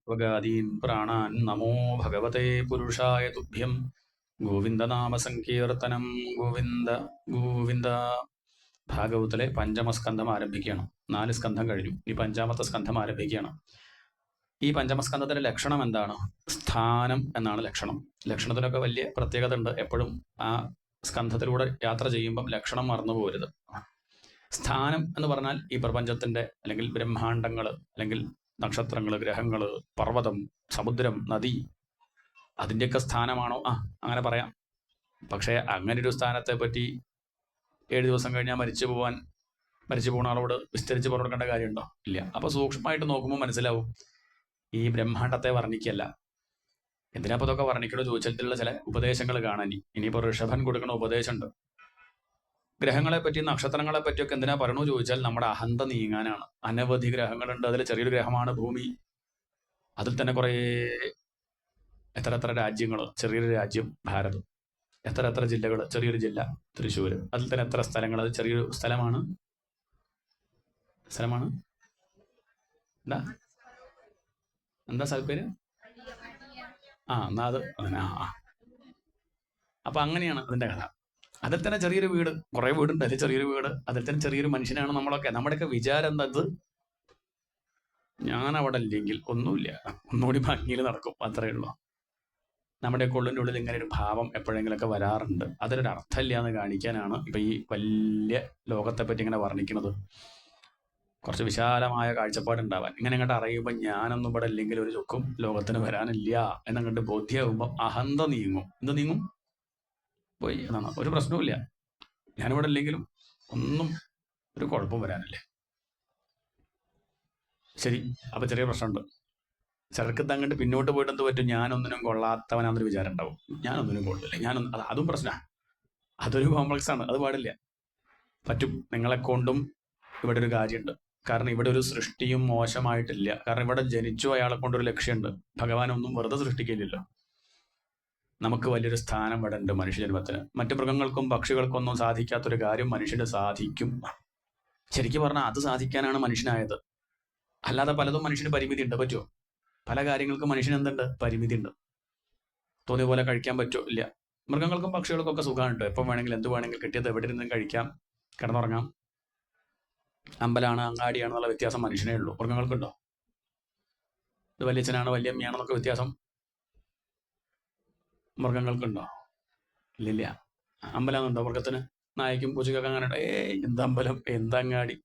त्वगादीन् प्राणान् नमो भगवते पुरुषाय तुभ्यं. ഗോവിന്ദനാമസങ്കീർത്തനം. ഗോവിന്ദ ഗോവിന്ദ. ഭാഗവത്തിലെ പഞ്ചമസ്കന്ധം ആരംഭിക്കുകയാണ്. 4 സ്കന്ധം കഴിഞ്ഞു, ഈ 5ാമത്തെ സ്കന്ധം ആരംഭിക്കുകയാണ്. ഈ പഞ്ചമസ്കന്ധത്തിന്റെ ലക്ഷണം എന്താണ്? സ്ഥാനം എന്നാണ് ലക്ഷണം. ലക്ഷണത്തിനൊക്കെ വലിയ പ്രത്യേകത ഉണ്ട്. എപ്പോഴും ആ സ്കന്ധത്തിലൂടെ യാത്ര ചെയ്യുമ്പം ലക്ഷണം മറന്നു പോകരുത്. സ്ഥാനം എന്ന് പറഞ്ഞാൽ ഈ പ്രപഞ്ചത്തിന്റെ അല്ലെങ്കിൽ ബ്രഹ്മാണ്ടങ്ങൾ അല്ലെങ്കിൽ നക്ഷത്രങ്ങൾ, ഗ്രഹങ്ങൾ, പർവ്വതം, സമുദ്രം, നദി, അതിൻ്റെയൊക്കെ സ്ഥാനമാണോ? അങ്ങനെ പറയാം. പക്ഷേ അങ്ങനൊരു സ്ഥാനത്തെ പറ്റി 7 ദിവസം കഴിഞ്ഞാൽ മരിച്ചു പോകുന്ന ആളോട് വിസ്തരിച്ച് പറഞ്ഞു കൊടുക്കേണ്ട കാര്യമുണ്ടോ? ഇല്ല. അപ്പോൾ സൂക്ഷ്മമായിട്ട് നോക്കുമ്പോൾ മനസ്സിലാവും ഈ ബ്രഹ്മാണ്ടത്തെ വർണ്ണിക്കല്ല. എന്തിനാ അപ്പോൾ ഇതൊക്കെ വർണ്ണിക്കണോ ചോദിച്ചിട്ടുള്ള ചില ഉപദേശങ്ങൾ കാണാൻ. ഇനിയിപ്പോൾ ഋഷഭൻ കൊടുക്കുന്ന ഉപദേശമുണ്ട്. ഗ്രഹങ്ങളെ പറ്റി, നക്ഷത്രങ്ങളെ പറ്റിയൊക്കെ എന്തിനാ പറയണോ ചോദിച്ചാൽ നമ്മുടെ അഹന്ത നീങ്ങാനാണ്. അനവധി ഗ്രഹങ്ങളുണ്ട്, അതിൽ ചെറിയൊരു ഗ്രഹമാണ് ഭൂമി. അതിൽ തന്നെ കുറേ എത്ര രാജ്യങ്ങൾ, ചെറിയൊരു രാജ്യം ഭാരതം. എത്ര ജില്ലകൾ, ചെറിയൊരു ജില്ല തൃശ്ശൂർ. അതിൽ തന്നെ എത്ര സ്ഥലങ്ങൾ, അത് ചെറിയൊരു സ്ഥലമാണ്. എന്താ സ്ഥലപ്പേര്? എന്നാ അത് അപ്പൊ അങ്ങനെയാണ് അതിന്റെ കഥ. അതിൽ തന്നെ ചെറിയൊരു വീട്, കുറെ വീടുണ്ട്, അതിൽ ചെറിയൊരു വീട്, അതിൽ തന്നെ ചെറിയൊരു മനുഷ്യനാണ് നമ്മളൊക്കെ. നമ്മുടെയൊക്കെ വിചാരം എന്തത്? ഞാൻ അവിടെ ഇല്ലെങ്കിൽ ഒന്നുമില്ല, ഒന്നുകൂടി ഭംഗിയിൽ നടക്കും, അത്രയേ ഉള്ളൂ. നമ്മുടെ ഉള്ളിൻ്റെ ഉള്ളിൽ ഇങ്ങനെ ഒരു ഭാവം എപ്പോഴെങ്കിലൊക്കെ വരാറുണ്ട്. അതിലൊരു അർത്ഥമില്ല എന്ന് കാണിക്കാനാണ് ഇപ്പൊ ഈ വലിയ ലോകത്തെ പറ്റി ഇങ്ങനെ വർണ്ണിക്കുന്നത്. കുറച്ച് വിശാലമായ കാഴ്ചപ്പാടുണ്ടാവാൻ. ഇങ്ങനെ അങ്ങോട്ട് അറിയുമ്പോൾ ഞാനൊന്നും ഇവിടെ ഇല്ലെങ്കിൽ ഒരു ചുക്കും ലോകത്തിന് വരാനില്ല എന്നങ്ങോട്ട് ബോധ്യമാകുമ്പോൾ അഹന്ത നീങ്ങും. എന്ത് നീങ്ങും? പോയി എന്നാണ്. ഒരു പ്രശ്നവുമില്ല, ഞാനിവിടെ ഇല്ലെങ്കിലും ഒന്നും ഒരു കുഴപ്പം വരാനില്ല. ശരി, അപ്പൊ ചെറിയ പ്രശ്നമുണ്ട്. ചിലർക്ക് അങ്ങോട്ട് പിന്നോട്ട് പോയിട്ട് എന്ത് പറ്റും? ഞാനൊന്നിനും കൊള്ളാത്തവനാന്നൊരു വിചാരം ഉണ്ടാവും. ഞാനൊന്നിനും കൊള്ളില്ല, അതും പ്രശ്നമാണ്. അതൊരു കോംപ്ലക്സ് ആണ്, അത് പാടില്ല. പറ്റും, നിങ്ങളെ കൊണ്ടും ഇവിടെ ഒരു കാര്യമുണ്ട്. കാരണം ഇവിടെ ഒരു സൃഷ്ടിയും മോശമായിട്ടില്ല. കാരണം ഇവിടെ ജനിച്ചു അയാളെ കൊണ്ടൊരു ലക്ഷ്യമുണ്ട്. ഭഗവാനൊന്നും വെറുതെ സൃഷ്ടിക്കില്ലല്ലോ. നമുക്ക് വലിയൊരു സ്ഥാനം ഇവിടെ ഉണ്ട് മനുഷ്യജന്മത്തിന്. മറ്റു മൃഗങ്ങൾക്കും പക്ഷികൾക്കും ഒന്നും സാധിക്കാത്തൊരു കാര്യം മനുഷ്യന് സാധിക്കും. ശരിക്കും പറഞ്ഞാൽ അത് സാധിക്കാനാണ് മനുഷ്യനായത്. അല്ലാതെ പലതും മനുഷ്യന് പരിമിതി ഉണ്ട്. പറ്റുമോ? പല കാര്യങ്ങൾക്കും മനുഷ്യന് എന്തുണ്ട്? പരിമിതി ഉണ്ട്. തോന്നിയ പോലെ കഴിക്കാൻ പറ്റുമോ? ഇല്ല. മൃഗങ്ങൾക്കും പക്ഷികൾക്കും ഒക്കെ സുഖമുണ്ട്. എപ്പം വേണമെങ്കിലും എന്ത് വേണമെങ്കിലും കിട്ടിയത് എവിടെ നിന്നും കഴിക്കാം, കിടന്നുറങ്ങാം. അമ്പലാണ് അങ്ങാടിയാണെന്നുള്ള വ്യത്യാസം മനുഷ്യനേ ഉള്ളൂ. മൃഗങ്ങൾക്കുണ്ടോ? ഇത് വലിയച്ഛനാണ് വലിയമ്മയാണെന്നൊക്കെ വ്യത്യാസം മൃഗങ്ങൾക്കുണ്ടോ? ഇല്ലില്ല. അമ്പലമെന്നുണ്ടോ മൃഗത്തിന്? നായക്കും പൂച്ചയ്ക്കൊക്കെ അങ്ങനെ ഉണ്ടോ? എന്താ അമ്പലം, എന്താ അങ്ങാടി?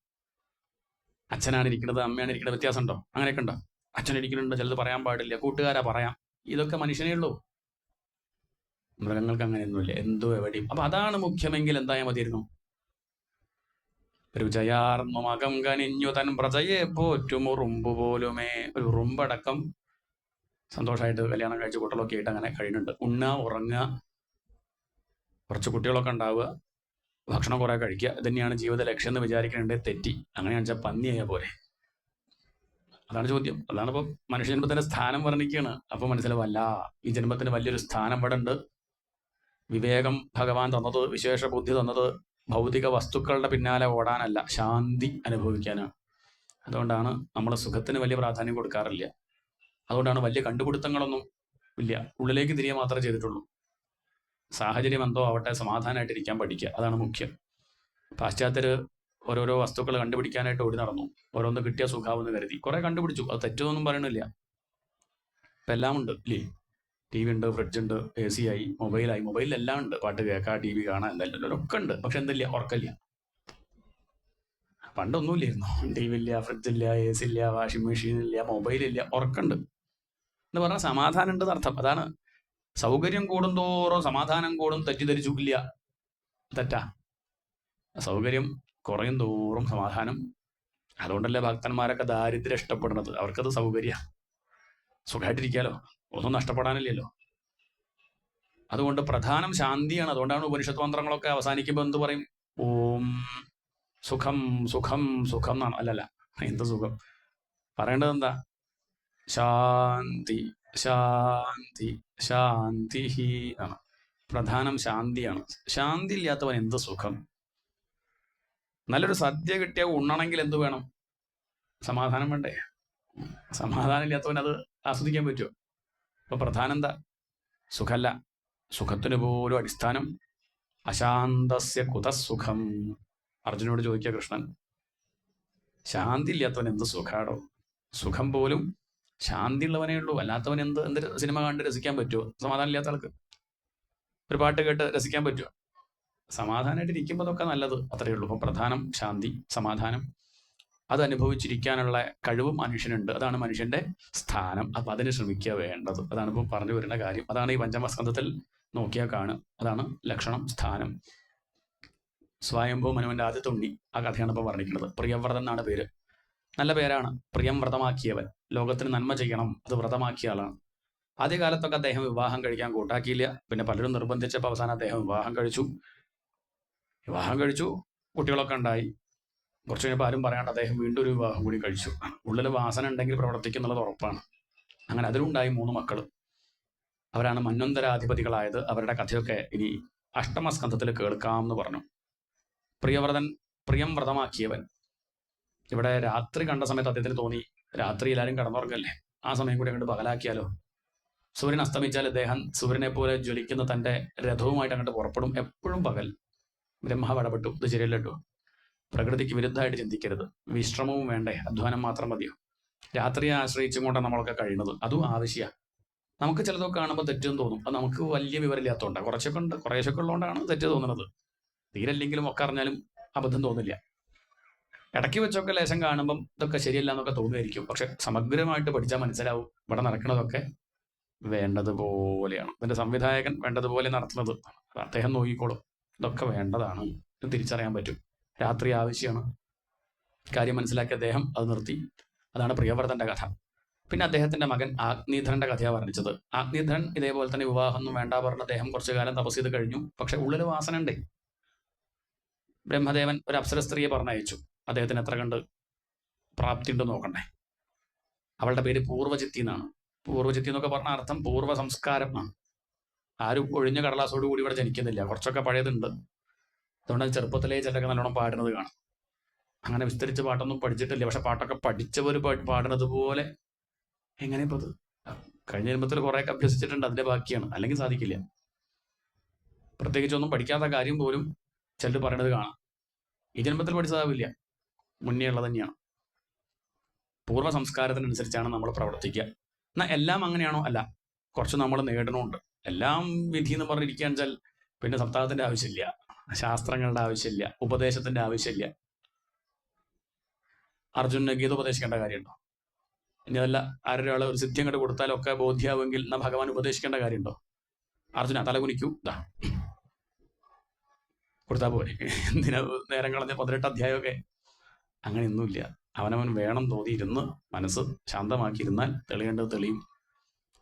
അച്ഛനാണ് ഇരിക്കുന്നത്, അമ്മയാണ് ഇരിക്കുന്നത്, വ്യത്യാസം ഉണ്ടോ? അങ്ങനെയൊക്കെ ഉണ്ടോ? അച്ഛൻ ഇരിക്കുന്നുണ്ട്, ചിലത് പറയാൻ പാടില്ല, കൂട്ടുകാരാ പറയാം. ഇതൊക്കെ മനുഷ്യനേ ഉള്ളൂ. മൃഗങ്ങൾക്ക് അങ്ങനെയൊന്നുമില്ല, എന്തോ എവിടെയും. അപ്പൊ അതാണ് മുഖ്യമെങ്കിൽ എന്തായാൽ മതിയായിരുന്നു? രുചയാർന്നു മകം കനിഞ്ഞു തൻ പ്രജയെ പോറ്റുമുറുമ്പ് പോലുമേ. ഒരു ഉറുമ്പടക്കം സന്തോഷമായിട്ട് കല്യാണം കഴിച്ച് കുട്ടികളൊക്കെ ആയിട്ട് അങ്ങനെ കഴിയുന്നുണ്ട്. ഉണ്ണുക, ഉറങ്ങുക, കുറച്ച് കുട്ടികളൊക്കെ ഉണ്ടാവുക, ഭക്ഷണം കുറെ കഴിക്കുക, ഇതന്നെയാണ് ജീവിത ലക്ഷ്യം എന്ന് വിചാരിക്കുന്നുണ്ട്. തെറ്റി. അങ്ങനെയാണെന്ന് വെച്ചാൽ പന്നിയായ പോലെ. അതാണ് ചോദ്യം. അതാണ് ഇപ്പൊ മനുഷ്യജന്മത്തിന്റെ സ്ഥാനം വർണ്ണിക്കുകയാണ്. അപ്പൊ മനസ്സിലാവല്ല, ഈ ജന്മത്തിന് വലിയൊരു സ്ഥാനം ഇവിടെ ഉണ്ട്. വിവേകം ഭഗവാൻ തന്നത്, വിശേഷ ബുദ്ധി തന്നത് ഭൗതിക വസ്തുക്കളുടെ പിന്നാലെ ഓടാനല്ല, ശാന്തി അനുഭവിക്കാനാണ്. അതുകൊണ്ടാണ് നമ്മൾ സുഖത്തിന് വലിയ പ്രാധാന്യം കൊടുക്കാറില്ല. അതുകൊണ്ടാണ് വലിയ കണ്ടുപിടുത്തങ്ങളൊന്നും ഇല്ല. ഉള്ളിലേക്ക് തിരികെ മാത്രമേ ചെയ്തിട്ടുള്ളൂ. സാഹചര്യം എന്തോ ആവട്ടെ, സമാധാനമായിട്ടിരിക്കാൻ പഠിക്കുക, അതാണ് മുഖ്യം. പാശ്ചാത്യര് ഓരോരോ വസ്തുക്കൾ കണ്ടുപിടിക്കാനായിട്ട് ഓടി നടന്നു. ഓരോന്ന് കിട്ടിയ സുഖാവെന്ന് കരുതി കുറെ കണ്ടുപിടിച്ചു. അത് തെറ്റൊന്നും പറയണില്ല. ഇപ്പം എല്ലാം ഉണ്ട് ഇല്ലേ? TV ഉണ്ട്, ഫ്രിഡ്ജ് ഉണ്ട്, AC ആയി, മൊബൈലായി. മൊബൈലിലെല്ലാം ഉണ്ട്. പാട്ട് കേൾക്കാം, TV കാണാം, എന്തായാലും ഒക്കെ ഉണ്ട്. പക്ഷെ എന്തില്ല? ഉറക്കമില്ല. പണ്ടൊന്നുമില്ലായിരുന്നു. TV ഇല്ല, ഫ്രിഡ്ജ് ഇല്ല, AC ഇല്ല, വാഷിംഗ് മെഷീൻ ഇല്ല, മൊബൈലില്ല, ഉറക്കമുണ്ട് എന്ന് പറഞ്ഞാൽ സമാധാനം ഉണ്ട് എന്നർത്ഥം. അതാണ്. സൗകര്യം കൂടുന്തോറും സമാധാനം കൂടും തെറ്റിദ്ധരിച്ചു. ഇല്ല, തെറ്റാ. സൗകര്യം കുറയും തോറും സമാധാനം. അതുകൊണ്ടല്ലേ ഭക്തന്മാരൊക്കെ ദാരിദ്ര്യം ഇഷ്ടപ്പെടുന്നത്. അവർക്കത് സൗകര്യം, സുഖമായിട്ടിരിക്കാലോ, ഒന്നും നഷ്ടപ്പെടാനില്ലല്ലോ. അതുകൊണ്ട് പ്രധാനം ശാന്തിയാണ്. അതുകൊണ്ടാണ് ഉപനിഷത്ത് മന്ത്രങ്ങളൊക്കെ അവസാനിക്കുമ്പോൾ എന്ത് പറയും? ഓം സുഖം സുഖം സുഖം എന്നാണ്. അല്ലല്ല, എന്ത് സുഖം? പറയേണ്ടത് എന്താ? ശാന്തി ശാന്തി ശാന്തി ആണ്. പ്രധാനം ശാന്തിയാണ്. ശാന്തി ഇല്ലാത്തവൻ എന്ത് സുഖം? നല്ലൊരു സദ്യ കിട്ടിയ ഉണ്ണണമെങ്കിൽ എന്ത് വേണം? സമാധാനം വേണ്ടേ? സമാധാനം ഇല്ലാത്തവൻ അത് ആസ്വദിക്കാൻ പറ്റുമോ? അപ്പൊ പ്രധാനം എന്താ? സുഖല്ല. സുഖത്തിന് പോലും അടിസ്ഥാനം അശാന്തസ്യ കുതസുഖം. അർജുനോട് ചോദിക്കുക കൃഷ്ണൻ, ശാന്തി ഇല്ലാത്തവൻ എന്ത് സുഖാടോ? സുഖം പോലും ശാന്തി ഉള്ളവനേ ഉള്ളൂ. അല്ലാത്തവൻ എന്ത് സിനിമ കണ്ട് രസിക്കാൻ പറ്റുമോ? സമാധാനം ഇല്ലാത്ത ആൾക്ക് ഒരു പാട്ട് കേട്ട് രസിക്കാൻ പറ്റുമോ? സമാധാനമായിട്ട് ഇരിക്കുമ്പോൾ അതൊക്കെ നല്ലത്, അത്രയേ ഉള്ളൂ. അപ്പം പ്രധാനം ശാന്തി, സമാധാനം. അത് അനുഭവിച്ചിരിക്കാനുള്ള കഴിവും മനുഷ്യനുണ്ട്. അതാണ് മനുഷ്യന്റെ സ്ഥാനം. അപ്പം അതിന് ശ്രമിക്കുക വേണ്ടത്. അതാണ് ഇപ്പോൾ പറഞ്ഞു വരുന്ന കാര്യം. അതാണ് ഈ പഞ്ചമസ്കന്ധത്തിൽ നോക്കിയാൽ കാണുക. അതാണ് ലക്ഷണം, സ്ഥാനം. സ്വയംഭൂ മനുവിന്റെ ആദ്യത്തെ ഉണ്ണി, ആ കഥയാണ് ഇപ്പോൾ പറഞ്ഞിരിക്കുന്നത്. പ്രിയവ്രതൻ എന്നാണ് പേര്. നല്ല പേരാണ്. പ്രിയം വ്രതമാക്കിയവൻ, ലോകത്തിന് നന്മ ചെയ്യണം, അത് വ്രതമാക്കിയ ആളാണ്. ആദ്യകാലത്തൊക്കെ അദ്ദേഹം വിവാഹം കഴിക്കാൻ കൂട്ടാക്കിയില്ല. പിന്നെ പലരും നിർബന്ധിച്ചപ്പോൾ അവസാനം അദ്ദേഹം വിവാഹം കഴിച്ചു. കുട്ടികളൊക്കെ ഉണ്ടായി. കുറച്ച് കഴിഞ്ഞപ്പോൾ ആരും പറയാണ്ട് അദ്ദേഹം വീണ്ടും ഒരു വിവാഹം കൂടി കഴിച്ചു. ഉള്ളിൽ വാസന ഉണ്ടെങ്കിൽ പ്രവർത്തിക്കുന്നുള്ളത് ഉറപ്പാണ്. അങ്ങനെ അതിലുണ്ടായി 3 മക്കൾ. അവരാണ് മന്വന്തരാധിപതികളായത്. അവരുടെ കഥയൊക്കെ ഇനി അഷ്ടമസ്കന്ധത്തിൽ കേൾക്കാമെന്ന് പറഞ്ഞു. പ്രിയവ്രതൻ, പ്രിയം വ്രതമാക്കിയവൻ. ഇവിടെ രാത്രി കണ്ട സമയത്ത് അദ്ദേഹത്തിന് തോന്നി, രാത്രി എല്ലാവരും കടന്നുറങ്ങല്ലേ, ആ സമയം കൂടി അങ്ങോട്ട് പകലാക്കിയാലോ. സൂര്യൻ അസ്തമിച്ചാൽ അദ്ദേഹം സൂര്യനെ പോലെ ജ്വലിക്കുന്ന തൻ്റെ രഥവുമായിട്ട് അങ്ങോട്ട് പുറപ്പെടും. എപ്പോഴും പകൽ. ബ്രഹ്മാവ് ഇടപെട്ടു, ഇത് ശരിയല്ലോ, പ്രകൃതിക്ക് വിരുദ്ധമായിട്ട് ചിന്തിക്കരുത്, വിശ്രമവും വേണ്ടേ, അധ്വാനം മാത്രം മതിയോ? രാത്രിയെ ആശ്രയിച്ചും കൊണ്ടാണ് നമ്മളൊക്കെ കഴിയുന്നത്. അതും ആവശ്യമാണ്. നമുക്ക് ചിലതൊക്കെ കാണുമ്പോൾ തെറ്റെന്ന് തോന്നും. അത് നമുക്ക് വലിയ വിവരമില്ലാത്തതുകൊണ്ടാണ്. കുറേശ്ശൊക്കെ ഉള്ളതുകൊണ്ടാണ് തെറ്റ് തോന്നുന്നത്. തീരല്ലെങ്കിലും ഒക്കെ അറിഞ്ഞാലും അബദ്ധം തോന്നില്ല. ഇടയ്ക്ക് വെച്ചൊക്കെ ലേശം കാണുമ്പം ഇതൊക്കെ ശരിയല്ല എന്നൊക്കെ തോന്നുമായിരിക്കും. പക്ഷെ സമഗ്രമായിട്ട് പഠിച്ചാൽ മനസ്സിലാവും ഇവിടെ നടക്കുന്നതൊക്കെ വേണ്ടതുപോലെയാണ്. ഇതിന്റെ സംവിധായകൻ വേണ്ടതുപോലെ നടത്തുന്നത്. അദ്ദേഹം നോക്കിക്കോളും. ഇതൊക്കെ വേണ്ടതാണ് എന്ന് തിരിച്ചറിയാൻ പറ്റും. രാത്രി ആവശ്യമാണ്. കാര്യം മനസ്സിലാക്കിയ അദ്ദേഹം അത് നിർത്തി. അതാണ് പ്രിയവ്രതന്റെ കഥ. പിന്നെ അദ്ദേഹത്തിന്റെ മകൻ ആഗ്നീധരന്റെ കഥയാണ് വർണ്ണിച്ചത്. ആഗ്നീധരൻ ഇതേപോലെ തന്നെ വിവാഹമൊന്നും വേണ്ട പറഞ്ഞ അദ്ദേഹം കുറച്ചു കാലം തപസ് ചെയ്ത് കഴിഞ്ഞു. പക്ഷെ ഉള്ളിൽ വാസന ഉണ്ടേ. ബ്രഹ്മദേവൻ ഒരു അപ്സര സ്ത്രീയെ പറഞ്ഞയച്ചു. അദ്ദേഹത്തിന് എത്ര കണ്ട് പ്രാപ്തി ഉണ്ടെന്ന് നോക്കണ്ടേ. അവളുടെ പേര് പൂർവ്വചിത്തി എന്നാണ്. പൂർവ്വചിത്തി എന്നൊക്കെ പറഞ്ഞ അർത്ഥം പൂർവ്വ സംസ്കാരം എന്നാണ്. ആരും ഒഴിഞ്ഞ കടലാസോട് കൂടി ഇവിടെ ജനിക്കുന്നില്ല. കുറച്ചൊക്കെ പഴയതുണ്ട്. അതുകൊണ്ട് ചെറുപ്പത്തിലേ ചിലരൊക്കെ നല്ലോണം പാടുന്നത് കാണാം. അങ്ങനെ വിസ്തരിച്ച് പാട്ടൊന്നും പഠിച്ചിട്ടില്ല. പക്ഷെ പാട്ടൊക്കെ പഠിച്ചവർ പാടുന്നത് പോലെ എങ്ങനെ ഇപ്പോൾ അത് കഴിഞ്ഞ ജന്മത്തിൽ കുറേയൊക്കെ അഭ്യസിച്ചിട്ടുണ്ട്. അതിന്റെ ബാക്കിയാണ്. അല്ലെങ്കിൽ സാധിക്കില്ല. പ്രത്യേകിച്ചൊന്നും പഠിക്കാത്ത കാര്യം പോലും ചിലർ പറയണത് കാണാം. ഈ ജന്മത്തിൽ പഠിച്ചതാവില്ല, മുന്നേ ഉള്ളത് തന്നെയാണ്. പൂർവ്വ സംസ്കാരത്തിനനുസരിച്ചാണ് നമ്മൾ പ്രവർത്തിക്കുക. എന്നാൽ എല്ലാം അങ്ങനെയാണോ? അല്ല. കുറച്ച് നമ്മൾ നേടണമുണ്ട്. എല്ലാം വിധി എന്ന് പറഞ്ഞിരിക്കുകയെന്ന് വെച്ചാൽ പിന്നെ സപ്താഹത്തിന്റെ ആവശ്യമില്ല, ശാസ്ത്രങ്ങളുടെ ആവശ്യമില്ല, ഉപദേശത്തിന്റെ ആവശ്യമില്ല. അർജുനന് ഗീത ഉപദേശിക്കേണ്ട കാര്യമുണ്ടോ? ഇനി അതല്ല ആരൊരാൾ ഒരു സിദ്ധി അങ്ങോട്ട് കൊടുത്താലൊക്കെ ബോധ്യാവെങ്കിൽ എന്നാ ഭഗവാൻ ഉപദേശിക്കേണ്ട കാര്യമുണ്ടോ? അർജുന തലകുനിക്കൂ, ഇതാ കൊടുത്താൽ പോലെ. എന്തിനാ നേരം കളഞ്ഞ 18 അധ്യായമൊക്കെ? അങ്ങനെയൊന്നുമില്ല. അവനവൻ വേണം തോന്നിയിരുന്ന് മനസ്സ് ശാന്തമാക്കിയിരുന്നാൽ തെളിയേണ്ടത് തെളിയും.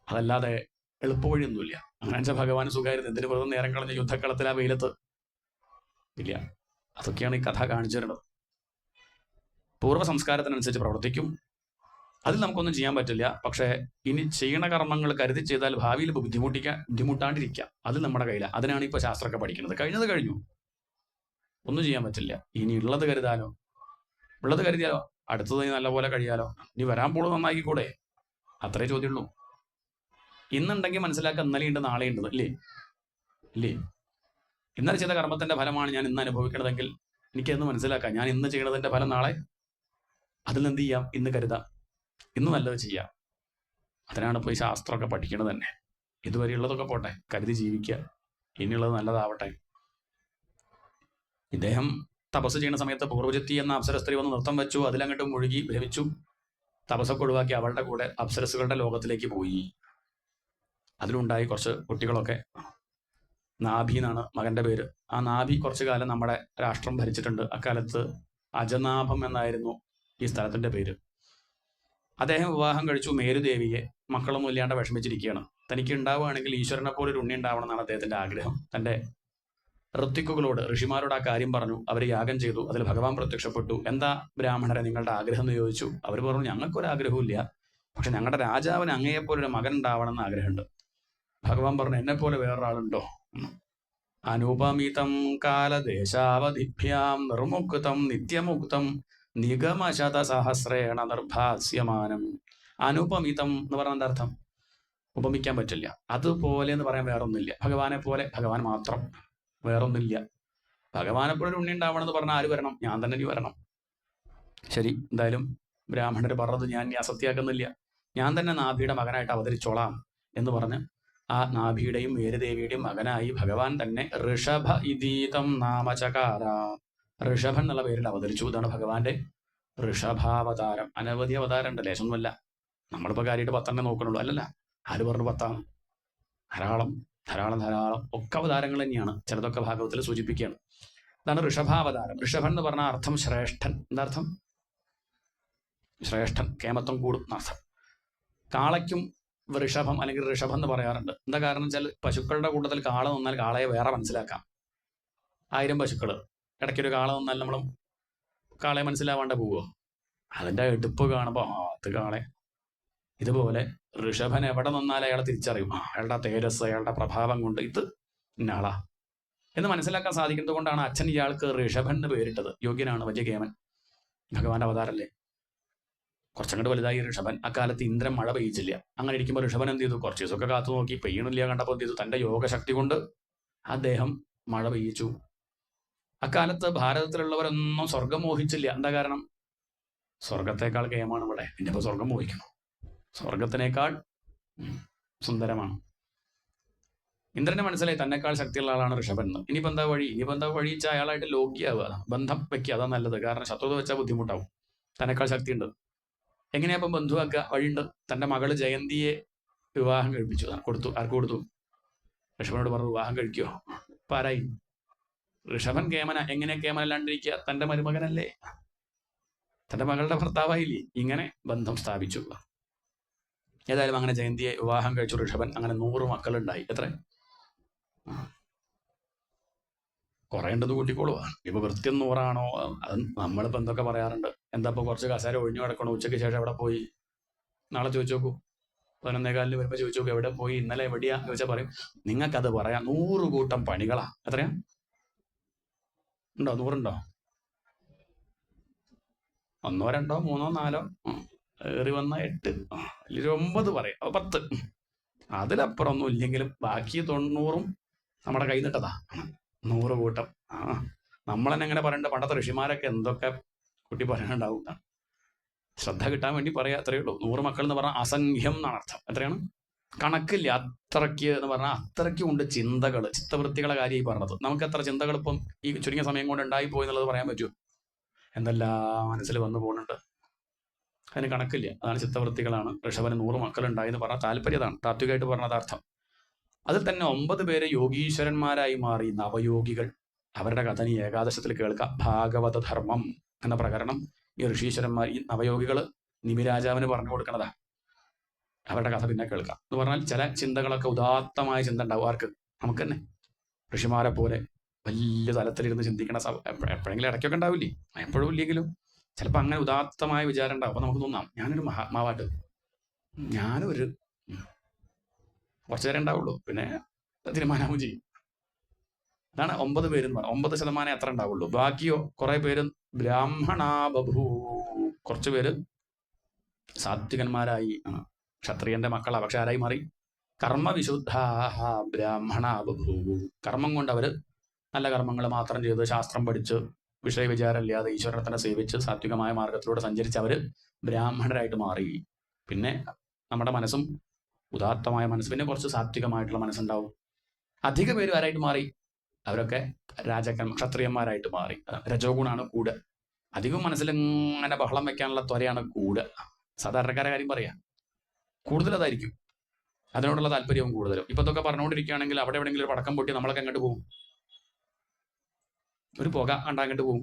അതല്ലാതെ എളുപ്പവഴിയൊന്നുമില്ല. അങ്ങനെ വെച്ചാൽ ഭഗവാൻ സുഖമായിരുന്നു. എന്തിനു വെറുതെ നേരം കളഞ്ഞ യുദ്ധക്കളത്തിൽ ആ വെയിലത്ത് ഇല്ല. അതൊക്കെയാണ് ഈ കഥ കാണിച്ചു തരുന്നത്. പൂർവ്വ സംസ്കാരത്തിനനുസരിച്ച് പ്രവർത്തിക്കും. അതിൽ നമുക്കൊന്നും ചെയ്യാൻ പറ്റില്ല. പക്ഷേ ഇനി ചെയ്യണ കർമ്മങ്ങൾ കരുതി ചെയ്താൽ ഭാവിയിൽ ബുദ്ധിമുട്ടാണ്ടിരിക്കാം. അത് നമ്മുടെ കയ്യിലാണ്. അതിനാണ് ഇപ്പോൾ ശാസ്ത്രമൊക്കെ പഠിക്കുന്നത്. കഴിഞ്ഞത് കഴിഞ്ഞു, ഒന്നും ചെയ്യാൻ പറ്റില്ല. ഇനി ഉള്ളത് കരുതാലോ. ഉള്ളത് കരുതിയാലോ അടുത്തത് നല്ലപോലെ കഴിയാലോ. ഇനി വരാൻ പോള് നന്നാക്കിക്കൂടെ? അത്രേ ചോദ്യമുള്ളൂ. ഇന്നുണ്ടെങ്കിൽ മനസ്സിലാക്കുക, ഇന്നലെ ഉണ്ട്, നാളെ ഉണ്ട്. ഇല്ലേ? ഇന്നലെ ചെയ്ത കർമ്മത്തിന്റെ ഫലമാണ് ഞാൻ ഇന്ന് അനുഭവിക്കണതെങ്കിൽ എനിക്കെന്ന് മനസ്സിലാക്കാം. ഞാൻ ഇന്ന് ചെയ്യണതിന്റെ ഫലം നാളെ. അതിൽ എന്ത് ചെയ്യാം? ഇന്ന് കരുതാം, ഇന്ന് നല്ലത് ചെയ്യാം. അതിനാണ് ഇപ്പോൾ ഈ ശാസ്ത്രമൊക്കെ പഠിക്കണത് തന്നെ. ഇതുവരെയുള്ളതൊക്കെ പോട്ടെ, കരുതി ജീവിക്കുക. ഇനിയുള്ളത് നല്ലതാവട്ടെ. ഇദ്ദേഹം തപസ് ചെയ്യുന്ന സമയത്ത് പൂർവ്വചിത്തി എന്ന അപ്സര സ്ത്രീ വന്ന് നൃത്തം വെച്ചു. അതിലങ്ങോട്ട് മുഴുകി ഭ്രമിച്ചു. തപസ്സൊക്കെ ഒഴിവാക്കി അവളുടെ കൂടെ അപ്സരസുകളുടെ ലോകത്തിലേക്ക് പോയി. അതിലുണ്ടായി കുറച്ച് കുട്ടികളൊക്കെ. നാഭി എന്നാണ് മകന്റെ പേര്. ആ നാഭി കുറച്ചു കാലം നമ്മുടെ രാഷ്ട്രം ഭരിച്ചിട്ടുണ്ട്. അക്കാലത്ത് അജനാഭം എന്നായിരുന്നു ഈ സ്ഥലത്തിന്റെ പേര്. അദ്ദേഹം വിവാഹം കഴിച്ചു മേരുദേവിയെ. മക്കളൊന്നും ഇല്ലാണ്ട് വിഷമിച്ചിരിക്കുകയാണ്. തനിക്ക് ഉണ്ടാവുകയാണെങ്കിൽ ഈശ്വരനെ പോലെ ഒരു ഉണ്ണി ഉണ്ടാവണം എന്നാണ് അദ്ദേഹത്തിന്റെ ആഗ്രഹം. തന്റെ ഋത്വിക്കുകളോട്, ഋഷിമാരോട് ആ കാര്യം പറഞ്ഞു. അവർ യാഗം ചെയ്തു. അതിൽ ഭഗവാൻ പ്രത്യക്ഷപ്പെട്ടു. എന്താ ബ്രാഹ്മണരെ നിങ്ങളുടെ ആഗ്രഹം എന്ന് ചോദിച്ചു. അവർ പറഞ്ഞു, ഞങ്ങൾക്കൊരാഗ്രഹവും ഇല്ല, പക്ഷെ ഞങ്ങളുടെ രാജാവിന് അങ്ങയെപ്പോലെ ഒരു മകൻ ഉണ്ടാവണം എന്ന് ആഗ്രഹമുണ്ട്. ഭഗവാൻ പറഞ്ഞു, എന്നെ പോലെ വേറൊരാളുണ്ടോ? അനുപമിതം കാലദേശാവധിഭ്യാം നിർമുക്തം നിത്യമുക്തം നിഗമശതസഹസ്രേണ നിർഭാസ്യമാനം. അനുപമിതം എന്ന് പറഞ്ഞ എന്താ അർത്ഥം? ഉപമിക്കാൻ പറ്റില്ല. അതുപോലെ എന്ന് പറയാൻ വേറൊന്നുമില്ല. ഭഗവാനെ പോലെ, ഭഗവാൻ മാത്രം, വേറൊന്നുമില്ല. ഭഗവാനെ പോലെ ഒരു ഉണ്ണി ഉണ്ടാവണമെന്ന് പറഞ്ഞാൽ ആര് വരണം? ഞാൻ തന്നെ ഇനി വരണം. ശരി, എന്തായാലും ബ്രാഹ്മണർ പറഞ്ഞത് ഞാൻ ഇനി അസത്യാക്കുന്നില്ല. ഞാൻ തന്നെ നാഭിയുടെ മകനായിട്ട് അവതരിച്ചോളാം എന്ന് പറഞ്ഞ് ആ നാഭിയുടെയും മേരുദേവിയുടെയും മകനായി ഭഗവാൻ തന്നെ ഋഷഭ ഇതീതം നാമചകാര, ഋഷഭൻ എന്നുള്ള പേരിൽ അവതരിച്ചു. ഇതാണ് ഭഗവാന്റെ ഋഷഭാവതാരം. അനവധി അവതാരം ഉണ്ട്, ലേശമൊന്നുമല്ല. നമ്മളിപ്പോൾ കാര്യമായിട്ട് 10 നോക്കണുള്ളൂ. അല്ലല്ല, ആര് പറഞ്ഞു 10? ധാരാളം ധാരാളം ധാരാളം ഒക്കെ അവതാരങ്ങൾ തന്നെയാണ്. ചിലതൊക്കെ ഭാഗവത്തിൽ സൂചിപ്പിക്കുകയാണ്. ഇതാണ് ഋഷഭാവതാരം. ഋഷഭൻ എന്ന് പറഞ്ഞ അർത്ഥം ശ്രേഷ്ഠൻ. എന്താ അർത്ഥം? ശ്രേഷ്ഠൻ, കേമത്വം കൂടും എന്നർത്ഥം. കാളയ്ക്കും ഋഷഭം അല്ലെങ്കിൽ ഋഷഭം എന്ന് പറയാറുണ്ട്. എന്താ കാരണം വെച്ചാൽ പശുക്കളുടെ കൂട്ടത്തിൽ കാള നിന്നാൽ കാളയെ വേറെ മനസ്സിലാക്കാം. 1000 പശുക്കൾ ഇടയ്ക്കൊരു കാള നിന്നാൽ നമ്മൾ കാളയെ മനസ്സിലാവാണ്ട് പോവുമോ? അതിൻ്റെ എടുപ്പ് കാണുമ്പോൾ അത് കാളെ. ഇതുപോലെ ഋഷഭൻ എവിടെ നിന്നാൽ അയാളെ തിരിച്ചറിയും. അയാളുടെ തേജസ്, അയാളുടെ പ്രഭാവം കൊണ്ട് ഇത് ഇന്നാളാ എന്ന് മനസ്സിലാക്കാൻ സാധിക്കുന്നത് കൊണ്ടാണ് അച്ഛൻ ഇയാൾക്ക് ഋഷഭൻ എന്ന് പേരിട്ടത്. യോഗ്യനാണ്, വലിയ കേമൻ, ഭഗവാന്റെ അവതാരല്ലേ. കുറച്ചങ്ങോട്ട് വലുതായി ഋഷഭൻ. അക്കാലത്ത് ഇന്ദ്രൻ മഴ പെയ്യിച്ചില്ല. അങ്ങനെ ഇരിക്കുമ്പോൾ ഋഷഭൻ എന്ത് ചെയ്തു? കുറച്ച് ദിവസമൊക്കെ കാത്തു നോക്കി, പെയ്യണില്ല കണ്ടപ്പോൾ എന്ത് ചെയ്തു? തൻ്റെ യോഗശക്തി കൊണ്ട് അദ്ദേഹം മഴ പെയ്യിച്ചു. അക്കാലത്ത് ഭാരതത്തിലുള്ളവരൊന്നും സ്വർഗം മോഹിച്ചില്ല. എന്താ കാരണം? സ്വർഗത്തേക്കാൾ കേമാണ് ഇവിടെ. പിന്നെ ഇപ്പോൾ സ്വർഗം മോഹിക്കണം. സ്വർഗത്തിനേക്കാൾ സുന്ദരമാണ്. ഇന്ദ്രനെ മനസ്സിലായി തന്നെക്കാൾ ശക്തിയുള്ള ആളാണ് ഋഷഭൻ എന്ന്. ഇനിയിപ്പോൾ എന്താ വഴി? ഇനിയിപ്പോൾ എന്താ വഴി വെച്ചാൽ അയാളായിട്ട് ലോക്യാവുക, ബന്ധം വെക്കുക. അതാ നല്ലത്. കാരണം ശത്രുത വെച്ചാൽ ബുദ്ധിമുട്ടാവും. തന്നെക്കാൾ ശക്തിയുണ്ട്. എങ്ങനെയാപ്പം ബന്ധുവാക്കുക? വഴിയുണ്ട്. തൻ്റെ മകള് ജയന്തിയെ വിവാഹം കഴിപ്പിച്ചു. കൊടുത്തു. ആർക്ക് കൊടുത്തു? ഋഷഭനോട് പറഞ്ഞു വിവാഹം കഴിക്കുമോ? ഇപ്പം ആരായി? ഋഷഭൻ കേമന. എങ്ങനെ കേമനല്ലാണ്ടിരിക്കുക? തൻ്റെ മരുമകനല്ലേ, തൻ്റെ മകളുടെ ഭർത്താവായില്ലേ. ഇങ്ങനെ ബന്ധം സ്ഥാപിച്ചു. ഏതായാലും അങ്ങനെ ജയന്തിയെ വിവാഹം കഴിച്ചു ഋഷഭൻ. അങ്ങനെ 100 മക്കളുണ്ടായി. എത്ര? കുറേ ഉണ്ടെന്ന് കൂട്ടിക്കോളൂ. ഇപ്പൊ കൃത്യം 100 അത് നമ്മളിപ്പോൾ എന്തൊക്കെ പറയാറുണ്ട്. എന്താ ഇപ്പോൾ കുറച്ച് കസേര ഒഴിഞ്ഞു കിടക്കണോ? ഉച്ചയ്ക്ക് ശേഷം എവിടെ പോയി? നാളെ ചോദിച്ചു നോക്കൂ. 11:15 വരുമ്പോൾ ചോദിച്ചു നോക്കൂ എവിടെ പോയി, ഇന്നലെ എവിടെയാ ചോദിച്ചാൽ പറയും നിങ്ങൾക്കത് പറയാം. 100 കൂട്ടം പണികളാ. എത്രയാ ഉണ്ടോ? 100 ഉണ്ടോ? 1 2 3 4 ഏറി വന്ന 8 അല്ലെങ്കിൽ 9 പറയാം. 10 അതിലപ്പുറം ഒന്നും ഇല്ലെങ്കിലും ബാക്കി 90 നമ്മുടെ കൈ നിട്ടതാ. 100 കൂട്ടം. നമ്മളെന്നെ എങ്ങനെ പറയണ്ട? പണ്ടത്തെ ഋഷിമാരൊക്കെ എന്തൊക്കെ കുട്ടി പറയാനുണ്ടാവും. ശ്രദ്ധ കിട്ടാൻ വേണ്ടി പറയാ, അത്രയേ ഉള്ളൂ. 100 മക്കൾ എന്ന് പറഞ്ഞാൽ അസംഖ്യം എന്നാണ് അർത്ഥം. എത്രയാണ്? കണക്കില്ല. അത്രയ്ക്ക് എന്ന് പറഞ്ഞാൽ അത്രയ്ക്കും ഉണ്ട് ചിന്തകൾ, ചിത്തവൃത്തികളെ കാര്യമായി പറഞ്ഞത്. നമുക്ക് എത്ര ചിന്തകൾ ഇപ്പം ഈ ചുരുങ്ങിയ സമയം കൊണ്ട് ഉണ്ടായിപ്പോയി എന്നുള്ളത് പറയാൻ പറ്റുമോ? എന്തെല്ലാം മനസ്സിൽ വന്നു പോകുന്നുണ്ട്. അതിന് കണക്കില്ല. അതാണ് ചിത്തവൃത്തികളാണ്. ഋഷഭന് 100 മക്കളുണ്ടായി എന്ന് പറഞ്ഞാൽ താല്പര്യം അതാണ്. താത്വികമായിട്ട് പറഞ്ഞത് അർത്ഥം. അതിൽ തന്നെ 9 പേര് യോഗീശ്വരന്മാരായി മാറി, നവയോഗികൾ. അവരുടെ കഥ നീ ഏകാദശത്തിൽ കേൾക്കാം. ഭാഗവത ധർമ്മം എന്ന പ്രകരണം ഈ ഋഷീശ്വരന്മാർ, ഈ നവയോഗികൾ നിമിരാജാവിന് പറഞ്ഞു കൊടുക്കണതാ. അവരുടെ കഥ പിന്നെ കേൾക്കാം. എന്ന് പറഞ്ഞാൽ ചില ചിന്തകളൊക്കെ ഉദാത്തമായ ചിന്ത ഉണ്ടാവും. ആർക്ക്? നമുക്ക് തന്നെ. ഋഷിമാരെ പോലെ വലിയ തലത്തിലിരുന്ന് ചിന്തിക്കണ എപ്പോഴെങ്കിലും ഇടയ്ക്കൊക്കെ ഉണ്ടാവില്ലേ, എപ്പോഴും ഇല്ലെങ്കിലും ചിലപ്പോൾ അങ്ങനെ ഉദാത്തമായ വിചാരം ഉണ്ടാവും. അപ്പോൾ നമുക്ക് തോന്നാം ഞാനൊരു മഹാത്മാവായിട്ട്, ഞാനൊരു കുറച്ചു നേരം ഉണ്ടാവുള്ളൂ, പിന്നെ തീരുമാനവും ചെയ്യും. അതാണ് 9 പേരെന്ന് പറഞ്ഞാൽ. 9% എത്ര ഉണ്ടാവുള്ളൂ. ബാക്കിയോ കുറേ പേര് ബ്രാഹ്മണാ ബഭൂ, കുറച്ചു പേര് സാത്വികന്മാരായി. ക്ഷത്രിയന്റെ മക്കളാ, പക്ഷെ ആരായി മാറി? കർമ്മവിശുദ്ധാഹ ബ്രാഹ്മണാ ബഭൂ. കർമ്മം കൊണ്ട് അവര് നല്ല കർമ്മങ്ങൾ മാത്രം ചെയ്ത് ശാസ്ത്രം പഠിച്ച് വിഷയവിചാരമില്ലാതെ ഈശ്വരനെ തന്നെ സേവിച്ച് സാത്വികമായ മാർഗത്തിലൂടെ സഞ്ചരിച്ച് അവര് ബ്രാഹ്മണരായിട്ട് മാറി. പിന്നെ നമ്മുടെ മനസ്സും ഉദാത്തമായ മനസ്സ്, പിന്നെ കുറച്ച് സാത്വികമായിട്ടുള്ള മനസ്സുണ്ടാവും. അധിക പേരും ആരായിട്ട് മാറി? അവരൊക്കെ ക്ഷത്രിയന്മാരായിട്ട് മാറി. രജോ ഗുണാണ് കൂടുക. അധികം മനസ്സിലിങ്ങനെ ബഹളം വെക്കാനുള്ള ത്വരയാണ് കൂടുക. സാധാരണക്കാരെ കാര്യം പറയാം, കൂടുതൽ അതായിരിക്കും. അതിനോടുള്ള താല്പര്യവും കൂടുതലും. ഇപ്പൊ ഇതൊക്കെ പറഞ്ഞുകൊണ്ടിരിക്കുകയാണെങ്കിൽ അവിടെ എവിടെയെങ്കിലും ഒരു പടക്കം പൊട്ടി നമ്മളൊക്കെ അങ്ങോട്ട് പോകും. ഒരു പുക കണ്ടാ അങ്ങോട്ട് പോകും,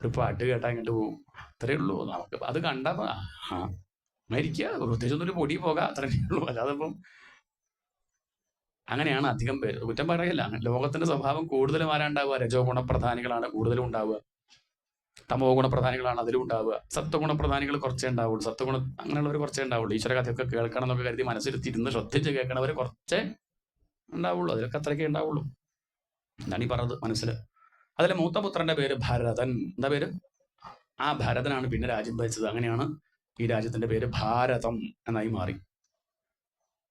ഒരു പാട്ട് കേട്ടാ അങ്ങോട്ട് പോകും. അത്രയേ ഉള്ളൂ. നമുക്ക് അത് കണ്ടാ മരിക്കുക, പ്രത്യേകിച്ചൊന്നും ഒരു പൊടി പോക, അത്രയേ ഉള്ളൂ. അല്ലാതെ ഇപ്പം അങ്ങനെയാണ് അധികം പേര്. കുറ്റം പറയല്ല. ലോകത്തിന്റെ സ്വഭാവം കൂടുതലും ആരാ ഉണ്ടാവുക? രജോ ഗുണപ്രധാനികളാണ് കൂടുതലും ഉണ്ടാവുക. തമോ ഗുണപ്രധാനികളാണ് അതിലും ഉണ്ടാവുക. സത്വഗുണപ്രധാനികൾ കുറച്ചേ ഉണ്ടാവുള്ളൂ. സത്വഗുണം അങ്ങനെയുള്ളവർ കുറച്ചേ ഉണ്ടാവുള്ളൂ. ഈശ്വര കഥയൊക്കെ കേൾക്കണം എന്നൊക്കെ കരുതി മനസ്സിരുത്തിരുന്ന് ശ്രദ്ധിച്ച് കേൾക്കണവർ കുറച്ചേ ഉണ്ടാവുള്ളൂ. അതിലൊക്കെ അത്രയ്ക്കേ ഉണ്ടാവുള്ളൂ. എന്താണ് ഈ പറഞ്ഞത് മനസ്സിൽ? അതിലെ മൂത്ത പുത്രന്റെ പേര് ഭരതൻ. എന്താ പേര്? ആ ഭരതനാണ് പിന്നെ രാജ്യം ഭരിച്ചത്. അങ്ങനെയാണ് ഈ രാജ്യത്തിന്റെ പേര് ഭാരതം എന്നായി മാറി.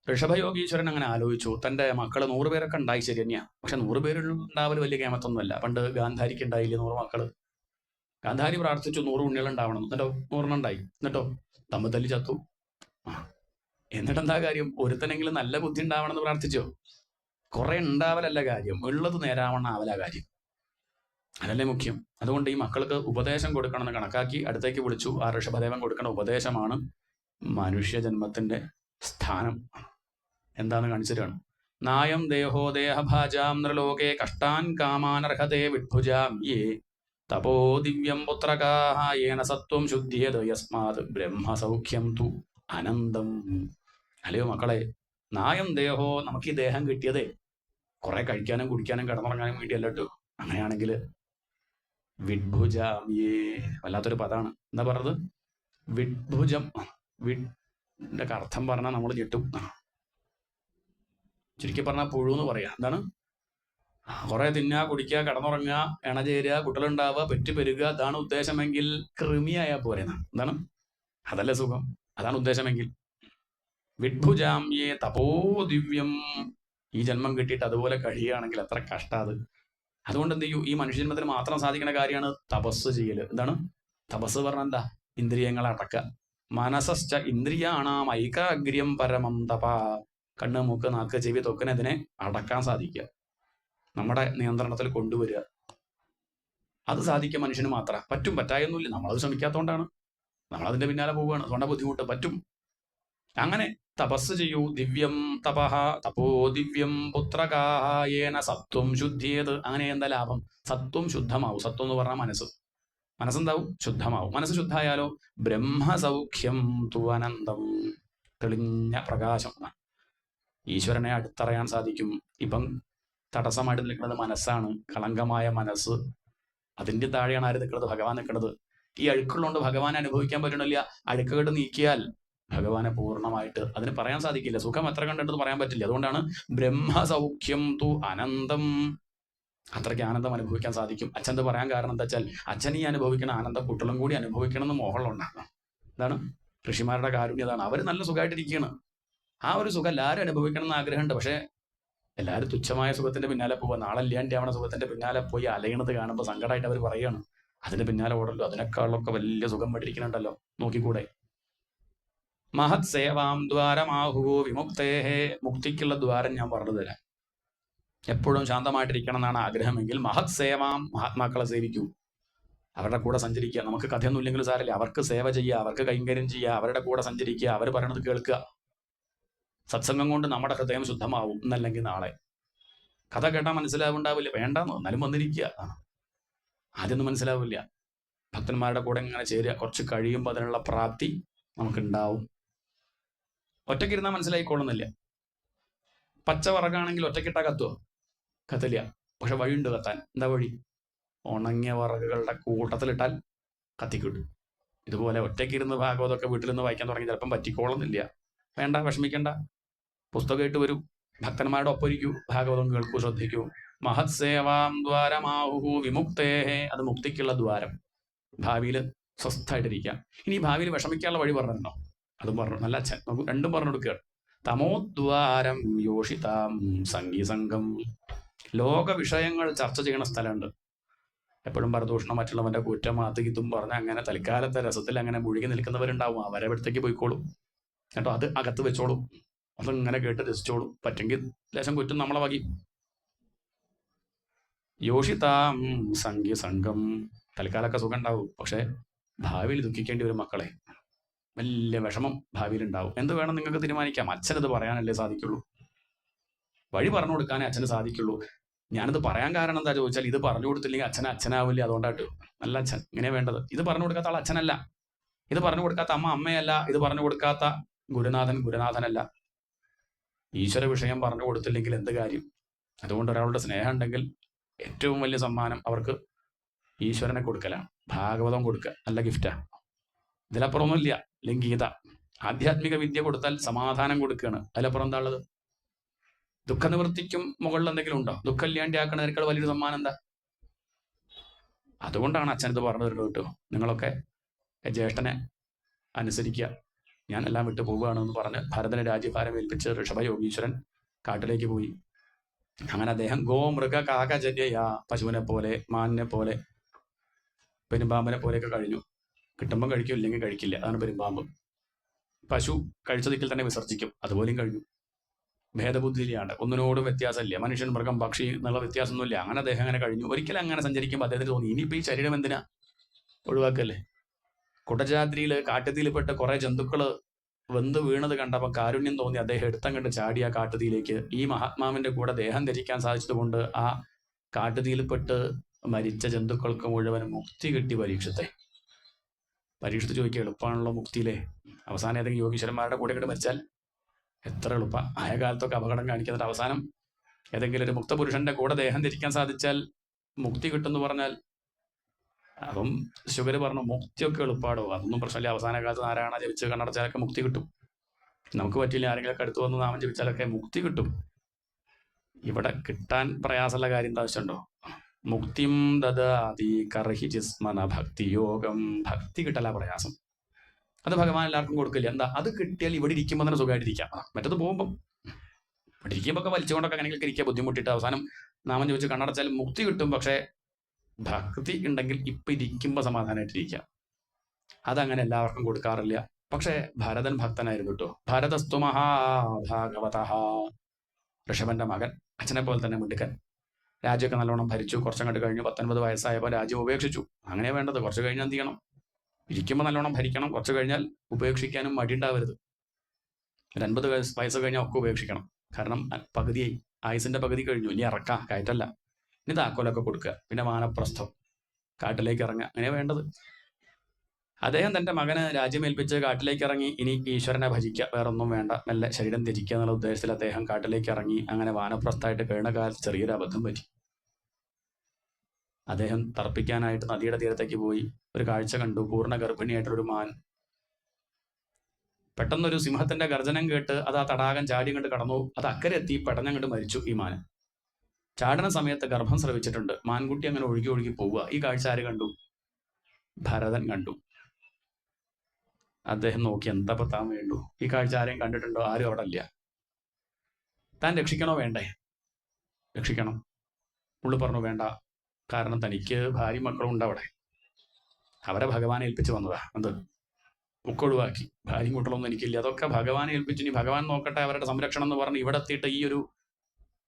ഋഷഭയോഗീശ്വരൻ അങ്ങനെ ആലോചിച്ചു, തന്റെ മക്കള് 100 പേരൊക്കെ ഉണ്ടായി, ശരി തന്നെയാ. പക്ഷെ 100 പേരുണ്ടാവല് വലിയ കേമത്തൊന്നുമല്ല. പണ്ട് ഗാന്ധാരിക്ക് ഉണ്ടായില്ലേ 100 മക്കള്. ഗാന്ധാരി പ്രാർത്ഥിച്ചു 100 ഉണ്ണികൾ ഉണ്ടാവണം, എന്നിട്ടോ 100 ഉണ്ടായി. എന്നിട്ടോ തമ്മിൽ തല്ലി ചത്തു. എന്നിട്ടെന്താ കാര്യം? ഒരുത്തനെങ്കിലും നല്ല ബുദ്ധി ഉണ്ടാവണമെന്ന് പ്രാർത്ഥിച്ചോ? കുറെ ഉണ്ടാവലല്ല കാര്യം, ഉള്ളത് നേരാവണ്ണം ആവല കാര്യം. അതല്ലേ മുഖ്യം. അതുകൊണ്ട് ഈ മക്കൾക്ക് ഉപദേശം കൊടുക്കണമെന്ന് കണക്കാക്കി അടുത്തേക്ക് വിളിച്ചു. ആ ഋഷഭദേവൻ കൊടുക്കുന്ന ഉപദേശമാണ് മനുഷ്യജന്മത്തിന്റെ സ്ഥാനം എന്താന്ന് കാണിച്ചിട്ടാണ്. നായം ദേഹോ ദേഹഭാജാം നൃലോകേ കഷ്ടാൻ കാമാനർഹതേ വിഡ്ഭുജാം യേ തപോ ദിവ്യം പുത്രകായേന സത്വം ശുദ്ധിയത് യസ്മാത് ബ്രഹ്മസൗഖ്യം തു അനന്തം. അല്ലയോ മക്കളെ, നായം ദേഹോ, നമുക്ക് ഈ ദേഹം കിട്ടിയതേ കുറെ കഴിക്കാനും കുടിക്കാനും കിടന്നുറങ്ങാനും വേണ്ടിയല്ല കേട്ടോ. അങ്ങനെയാണെങ്കിൽ വിഡ്ഭുജാം യേ, വല്ലാത്തൊരു പദമാണ്. എന്താ പറഞ്ഞത്? വിഡ്ഭുജം. വിഡിന്റെ അർത്ഥം പറഞ്ഞാൽ നമ്മൾ ഞെട്ടും. ചുരുക്കി പറഞ്ഞാൽ പുഴു എന്ന് പറയാ. എന്താണ്? കുറെ തിന്നുക, കുടിക്കുക, കിടന്നുറങ്ങുക, ഇണചേരുക, കുട്ടികളുണ്ടാവുക, പെറ്റുപെരുക, അതാണ് ഉദ്ദേശമെങ്കിൽ കൃമിയായാൽ പോരെ. എന്താണ്? അതല്ലേ സുഖം, അതാണ് ഉദ്ദേശമെങ്കിൽ. വിഡ്ഭുജാം യേ തപോ ദിവ്യം, ഈ ജന്മം കിട്ടിയിട്ട് അതുപോലെ കഴിയുകയാണെങ്കിൽ എത്ര കഷ്ടാത്. അതുകൊണ്ട് എന്ത് ചെയ്യൂ, ഈ മനുഷ്യജന്മത്തിന് മാത്രം സാധിക്കുന്ന കാര്യമാണ് തപസ് ചെയ്യല്. എന്താണ് തപസ് പറഞ്ഞാൽ? എന്താ? ഇന്ദ്രിയങ്ങളെ അടക്കുക. മനസ്സശ്ച ഇന്ദ്രിയാണാം ഐകാഗ്ര്യം പരമം തപ. കണ്ണ്, മൂക്ക്, നാക്ക്, ചെവി, തൊക്കിനെതിനെ അടക്കാൻ സാധിക്കുക, നമ്മുടെ നിയന്ത്രണത്തിൽ കൊണ്ടുവരിക. അത് സാധിക്കുക മനുഷ്യന് മാത്രം പറ്റും. പറ്റായൊന്നുമില്ല, നമ്മളത് ശ്രമിക്കാത്തതുകൊണ്ടാണ്, നമ്മളതിന്റെ പിന്നാലെ പോവുകയാണ്. അതുകൊണ്ടാണ് ബുദ്ധിമുട്ട്. പറ്റും. അങ്ങനെ തപസ് ചെയ്യൂ. ദിവ്യം തപഹ തപോ ദിവ്യം പുത്രകായേന സത്വം ശുദ്ധിയത്. അങ്ങനെ എന്താ ലാഭം? സത്വം ശുദ്ധമാവും. സത്വം എന്ന് പറഞ്ഞാൽ മനസ്സ്. മനസ്സെന്താവും? ശുദ്ധമാവും. മനസ്സ് ശുദ്ധമായാലോ ബ്രഹ്മസൗഖ്യം തു അനന്തം, തെളിഞ്ഞ പ്രകാശം. ഈശ്വരനെ അടുത്തറിയാൻ സാധിക്കും. ഇപ്പം തടസ്സമായിട്ട് നിൽക്കുന്നത് മനസ്സാണ്, കളങ്കമായ മനസ്സ്. അതിന്റെ താഴെയാണ് ആര് നിൽക്കുന്നത്? ഭഗവാൻ നിൽക്കുന്നത്. ഈ അഴുക്കുള്ളതുകൊണ്ട് ഭഗവാനെ അനുഭവിക്കാൻ പറ്റണില്ല. അഴുക്കുകൾ നീക്കിയാൽ ഭഗവാനെ പൂർണ്ണമായിട്ട് അതിന് പറയാൻ സാധിക്കില്ല. സുഖം എത്ര കണ്ടിട്ട് പറയാൻ പറ്റില്ല. അതുകൊണ്ടാണ് ബ്രഹ്മസൗഖ്യം തു അനന്തം, അത്രയ്ക്ക് ആനന്ദം അനുഭവിക്കാൻ സാധിക്കും. അച്ഛൻ പറയാൻ കാരണം എന്താ വെച്ചാൽ, അച്ഛൻ ഈ അനുഭവിക്കുന്ന ആനന്ദം കുട്ടികളും കൂടി അനുഭവിക്കണം എന്ന് മോഹമുണ്ടാകണം. എന്താണ്? ഋഷിമാരുടെ കാരുണ്യതാണ്. അവർ നല്ല സുഖമായിട്ടിരിക്കുകയാണ്. ആ ഒരു സുഖം എല്ലാവരും അനുഭവിക്കണം എന്ന് ആഗ്രഹമുണ്ട്. പക്ഷെ എല്ലാവരും തുച്ഛമായ സുഖത്തിന്റെ പിന്നാലെ പോവുക. നാളെ ഇല്ലാണ്ടാവണ സുഖത്തിന്റെ പിന്നാലെ പോയി അലയണത് കാണുമ്പോൾ സങ്കടമായിട്ട് അവർ പറയുകയാണ്, അതിന്റെ പിന്നാലെ ഓടല്ലോ, അതിനേക്കാളൊക്കെ വലിയ സുഖം പഠിക്കുന്നുണ്ടല്ലോ, നോക്കിക്കൂടെ. മഹത് സേവാം ദ്വാരമാഹുവോ വിമുക്തേഹേ, മുക്തിക്കുള്ള ദ്വാരം ഞാൻ പറഞ്ഞു തരാം. എപ്പോഴും ശാന്തമായിട്ടിരിക്കണം എന്നാണ് ആഗ്രഹമെങ്കിൽ മഹത് സേവാം, മഹാത്മാക്കളെ സേവിക്കൂ, അവരുടെ കൂടെ സഞ്ചരിക്കുക. നമുക്ക് കഥയൊന്നും ഇല്ലെങ്കിലും സാരമില്ല, അവർക്ക് സേവ ചെയ്യുക, അവർക്ക് കൈങ്കര്യം ചെയ്യുക, അവരുടെ കൂടെ സഞ്ചരിക്കുക, അവർ പറയണത് കേൾക്കുക. സത്സംഗം കൊണ്ട് നമ്മുടെ ഹൃദയം ശുദ്ധമാവും. എന്നല്ലെങ്കിൽ നാളെ കഥ കേട്ടാൽ മനസ്സിലാവുണ്ടാവില്ല, വേണ്ടെന്നോ എന്നാലും വന്നിരിക്കുക. ആദ്യമൊന്നും മനസ്സിലാവില്ല. ഭക്തന്മാരുടെ കൂടെ ഇങ്ങനെ ചേരുക, കുറച്ച് കഴിയുമ്പോൾ അതിനുള്ള പ്രാപ്തി നമുക്കുണ്ടാവും. ഒറ്റയ്ക്കിരുന്നാൽ മനസ്സിലായിക്കൊള്ളുന്നില്ല. പച്ച വിറകാണെങ്കിൽ ഒറ്റയ്ക്കിട്ടാ കത്തുവോ? കത്തില്ല. പക്ഷെ വഴിയുണ്ട് കത്താൻ. എന്താ വഴി? ഉണങ്ങിയ വിറകുകളുടെ കൂട്ടത്തിലിട്ടാൽ കത്തിക്കിട്ടും. ഇതുപോലെ ഒറ്റയ്ക്കിരുന്ന് ഭാഗവതമൊക്കെ വീട്ടിൽ നിന്ന് വായിക്കാൻ തുടങ്ങി ചിലപ്പം പറ്റിക്കോളുന്നില്ല. വേണ്ട, വിഷമിക്കണ്ട. പുസ്തകമായിട്ട് വരൂ, ഭക്തന്മാരുടെ ഒപ്പം ഇരിക്കൂ, ഭാഗവതം കേൾക്കൂ, ശ്രദ്ധിക്കൂ. മഹത് സേവാം ദ്വാരമാഹു വിമുക്തേഹേ, അത് മുക്തിക്കുള്ള ദ്വാരം. ഭാവിയിൽ സ്വസ്ഥമായിട്ടിരിക്കാം. ഇനി ഭാവിയിൽ വിഷമിക്കാനുള്ള വഴി പറഞ്ഞിട്ടുണ്ടോ? അതും പറഞ്ഞു. നല്ല അച്ഛൻ നമുക്ക് രണ്ടും പറഞ്ഞു കൊടുക്കുകയാണ്. തമോദ്വാരം യോഷിതാം സംഗീസംഗം, ലോക വിഷയങ്ങൾ ചർച്ച ചെയ്യണ സ്ഥലമുണ്ട്. എപ്പോഴും പരദൂഷണം, മറ്റുള്ളവന്റെ കുറ്റം, അത് ഇതും പറഞ്ഞ് അങ്ങനെ തൽക്കാലത്തെ രസത്തിൽ അങ്ങനെ മുഴുകി നിൽക്കുന്നവരുണ്ടാവും. അവരെ അടുത്തേക്ക് പോയിക്കോളും കേട്ടോ, അത് അകത്ത് വെച്ചോളും, അതിങ്ങനെ കേട്ട് രസിച്ചോളും. പറ്റെങ്കിൽ ലേശം കുറ്റം നമ്മളെ വകി. യോഷിതാം സംഗീസംഗം, തൽക്കാലമൊക്കെ സുഖം ഉണ്ടാവും, പക്ഷെ ഭാവിയിൽ ദുഃഖിക്കേണ്ടി വരും മക്കളെ. വലിയ വിഷമം ഭാവിയിൽ ഉണ്ടാവും. എന്ത് വേണം നിങ്ങൾക്ക് തീരുമാനിക്കാം. അച്ഛനത് പറയാനല്ലേ സാധിക്കുള്ളൂ, വഴി പറഞ്ഞു കൊടുക്കാനേ അച്ഛന് സാധിക്കുള്ളൂ. ഞാനിത് പറയാൻ കാരണം എന്താ ചോദിച്ചാൽ, ഇത് പറഞ്ഞു കൊടുത്തില്ലെങ്കിൽ അച്ഛനെ അച്ഛനാവില്ല. അതുകൊണ്ടായിട്ട് നല്ല അച്ഛൻ ഇങ്ങനെ വേണ്ടത്. ഇത് പറഞ്ഞു കൊടുക്കാത്ത ആൾ അച്ഛനല്ല, ഇത് പറഞ്ഞു കൊടുക്കാത്ത അമ്മ അമ്മയല്ല, ഇത് പറഞ്ഞു കൊടുക്കാത്ത ഗുരുനാഥൻ ഗുരുനാഥനല്ല. ഈശ്വര വിഷയം പറഞ്ഞു കൊടുത്തില്ലെങ്കിൽ എന്ത് കാര്യം? അതുകൊണ്ട് ഒരാളുടെ സ്നേഹം ഉണ്ടെങ്കിൽ ഏറ്റവും വലിയ സമ്മാനം അവർക്ക് ഈശ്വരനെ കൊടുക്കലാണ്, ഭാഗവതം കൊടുക്കുക. നല്ല ഗിഫ്റ്റാ. ഇതിലപ്പുറമൊന്നുമില്ല. അല്ലെങ്കിൽ ഗീത, ആധ്യാത്മിക വിദ്യ കൊടുത്താൽ സമാധാനം കൊടുക്കുകയാണ്. അതിലപ്പുറം എന്താ ഉള്ളത്? ദുഃഖനിവൃത്തിക്കും മുകളിൽ എന്തെങ്കിലും ഉണ്ടോ? ദുഃഖം ഇല്ലാണ്ടാക്കുന്നതിനേക്കാൾ വലിയൊരു സമ്മാനം എന്താ? അതുകൊണ്ടാണ് അച്ഛൻ ഇത് പറഞ്ഞു തരുന്നത് കേട്ടോ. നിങ്ങളൊക്കെ ജ്യേഷ്ഠനെ അനുസരിക്കുക, ഞാൻ എല്ലാം വിട്ടു പോവുകയാണെന്ന് പറഞ്ഞ് ഭരതനെ രാജ്യഭാരം ഏൽപ്പിച്ച് ഋഷഭയോഗീശ്വരൻ കാട്ടിലേക്ക് പോയി. അങ്ങനെ അദ്ദേഹം ഗോമൃഗ കാകജന്യ, പശുവിനെ പോലെ, മാനിനെ പോലെ, പെരുമ്പാമ്പിനെ പോലെയൊക്കെ കഴിഞ്ഞു. കിട്ടുമ്പം കഴിക്കും, ഇല്ലെങ്കിൽ കഴിക്കില്ല. അതാണ് പെരുമ്പാമ്പ്. പശു കഴിച്ച ദിക്കിൽ തന്നെ വിസർജിക്കും, അതുപോലെയും കഴിഞ്ഞു. ഭേദബുദ്ധിയിലാണ്, ഒന്നിനോടും വ്യത്യാസമില്ല. മനുഷ്യൻ, മൃഗം, പക്ഷി എന്നുള്ള വ്യത്യാസമൊന്നുമില്ല. അങ്ങനെ അദ്ദേഹം അങ്ങനെ കഴിഞ്ഞു. ഒരിക്കലും അങ്ങനെ സഞ്ചരിക്കുമ്പോൾ അദ്ദേഹത്തിന് തോന്നി, ഇനിയിപ്പോൾ ഈ ശരീരം എന്തിനാ, ഒഴിവാക്കല്ലേ. കുടജാദ്രിയിൽ കാട്ടുതീയിൽപ്പെട്ട് കുറെ ജന്തുക്കള് വെന്ത് വീണത് കണ്ടപ്പോൾ കാരുണ്യം തോന്നി അദ്ദേഹം എടുത്തം കണ്ട് ചാടിയ കാട്ടുതീയിലേക്ക്. ഈ മഹാത്മാവിന്റെ കൂടെ ദേഹം ധരിക്കാൻ സാധിച്ചതുകൊണ്ട് ആ കാട്ടുതീയിൽപ്പെട്ട് മരിച്ച ജന്തുക്കൾക്ക് മുഴുവൻ മുക്തി കിട്ടി. പരീക്ഷിച്ച് ചോദിക്കുക, എളുപ്പമാണല്ലോ മുക്തിയിലെ. അവസാനം ഏതെങ്കിലും യോഗീശ്വരന്മാരുടെ കൂടെ കിട്ട് മരിച്ചാൽ എത്ര എളുപ്പം. ആയ കാലത്തൊക്കെ അപകടം കാണിക്കുന്നതിന്റെ അവസാനം ഏതെങ്കിലും ഒരു മുക്തപുരുഷന്റെ കൂടെ ദേഹം ധരിക്കാൻ സാധിച്ചാൽ മുക്തി കിട്ടുമെന്ന് പറഞ്ഞാൽ, അപ്പം ശുഗർ പറഞ്ഞു മുക്തിയൊക്കെ എളുപ്പാടോ, അതൊന്നും പ്രശ്നമില്ല. അവസാന കാലത്ത് നാരായണ ജപിച്ച് കണ്ണടച്ചാലൊക്കെ മുക്തി കിട്ടും. നമുക്ക് പറ്റില്ല, ആരെങ്കിലൊക്കെ അടുത്ത് വന്ന് നാമം ജപിച്ചാലൊക്കെ മുക്തി കിട്ടും. ഇവിടെ കിട്ടാൻ പ്രയാസമുള്ള കാര്യം എന്താ വെച്ചുണ്ടോ, മുക്തിം ദദാതി കർഹി ജിസ്മന ഭക്തിയോഗം. ഭക്തി കിട്ടല പ്രയാസം. അത് ഭഗവാൻ എല്ലാവർക്കും കൊടുക്കില്ല. എന്താ, അത് കിട്ടിയാൽ ഇവിടെ ഇരിക്കുമ്പോൾ തന്നെ സുഖമായിട്ടിരിക്കാം. മറ്റത് പോകുമ്പം ഇവിടെ ഇരിക്കുമ്പോൾ ഒക്കെ വലിച്ചുകൊണ്ടൊക്കെ അങ്ങനെയൊക്കെ ഇരിക്കുക, ബുദ്ധിമുട്ടിട്ട് അവസാനം നാമം ചോദിച്ച് കണ്ണടച്ചാൽ മുക്തി കിട്ടും. പക്ഷേ ഭക്തി ഉണ്ടെങ്കിൽ ഇപ്പം ഇരിക്കുമ്പോൾ സമാധാനമായിട്ടിരിക്കുക. അതങ്ങനെ എല്ലാവർക്കും കൊടുക്കാറില്ല. പക്ഷേ ഭരതൻ ഭക്തനായിരുന്നു കേട്ടോ. ഭരതസ്തു മഹാഭാഗവത, ഋഷഭന്റെ മകൻ, അച്ഛനെ പോലെ തന്നെ മിടുക്കൻ. രാജ്യമൊക്കെ നല്ലോണം ഭരിച്ചു. കുറച്ചങ്ങോട്ട് കഴിഞ്ഞു 19 വയസ്സായപ്പോൾ രാജ്യം ഉപേക്ഷിച്ചു. അങ്ങനെ വേണ്ടത്. കുറച്ച് കഴിഞ്ഞാൽ എന്ത് ചെയ്യണം, ഇരിക്കുമ്പോൾ നല്ലോണം ഭരിക്കണം. കുറച്ച് കഴിഞ്ഞാൽ ഉപേക്ഷിക്കാനും മടി ഉണ്ടാവരുത്. 50 വയസ്സ് കഴിഞ്ഞാൽ ഒക്കെ ഉപേക്ഷിക്കണം. കാരണം പകുതിയായി, ആയുസിന്റെ പകുതി കഴിഞ്ഞു. ഇനി ഇറക്കാം, കയറ്റല്ല. ഇനി താക്കോലൊക്കെ കൊടുക്കുക, പിന്നെ വാനപ്രസ്ഥം, കാട്ടിലേക്ക് ഇറങ്ങുക. അങ്ങനെ വേണ്ടത്. അദ്ദേഹം തന്റെ മകന് രാജ്യമേൽപ്പിച്ച് കാട്ടിലേക്ക് ഇറങ്ങി. ഇനി ഈശ്വരനെ ഭജിക്കുക, വേറൊന്നും വേണ്ട, മെല്ലെ ശരീരം ത്യജിക്കുക എന്നുള്ള ഉദ്ദേശത്തിൽ അദ്ദേഹം കാട്ടിലേക്ക് ഇറങ്ങി. അങ്ങനെ വാനപ്രസ്ഥമായിട്ട് കഴിയുന്ന കാലത്ത് ചെറിയൊരു അബദ്ധം പറ്റി. അദ്ദേഹം തർപ്പിക്കാനായിട്ട് നദിയുടെ തീരത്തേക്ക് പോയി. ഒരു കാഴ്ച കണ്ടു. പൂർണ്ണ ഗർഭിണിയായിട്ടൊരു മാൻ. പെട്ടെന്നൊരു സിംഹത്തിന്റെ ഗർജനം കേട്ട് അത് ആ തടാകം ചാടി കണ്ട് കടന്നു. അത് അക്കരെ എത്തി പെടഞ്ഞങ്ങോട്ട് മരിച്ചു. ഈ മാൻ ചാടന സമയത്ത് ഗർഭം സ്രവിച്ചിട്ടുണ്ട്. മാൻകുട്ടി അങ്ങനെ ഒഴുകി ഒഴുകി പോവുക. ഈ കാഴ്ച ആര് കണ്ടു? ഭരതൻ കണ്ടു. അദ്ദേഹം നോക്കി, എന്താ താൻ വേണ്ടു? ഈ കാഴ്ച ആരെയും കണ്ടിട്ടുണ്ടോ? ആരും അവിടെ ഇല്ല. താൻ രക്ഷിക്കണോ വേണ്ടേ? രക്ഷിക്കണം. പുള്ളി പറഞ്ഞു വേണ്ട, കാരണം തനിക്ക് ഭാര്യയും മക്കളും ഉണ്ട് അവിടെ. അവരെ ഭഗവാനെ ഏൽപ്പിച്ച് വന്നതാ. എന്ത് ഒക്കെ ഒഴിവാക്കി, ഭാര്യയും കുട്ടികളൊന്നും എനിക്കില്ല. അതൊക്കെ ഭഗവാനെ ഏൽപ്പിച്ചു. ഇനി ഭഗവാൻ നോക്കട്ടെ അവരുടെ സംരക്ഷണം എന്ന് പറഞ്ഞ് ഇവിടെ എത്തിയിട്ട് ഈ ഒരു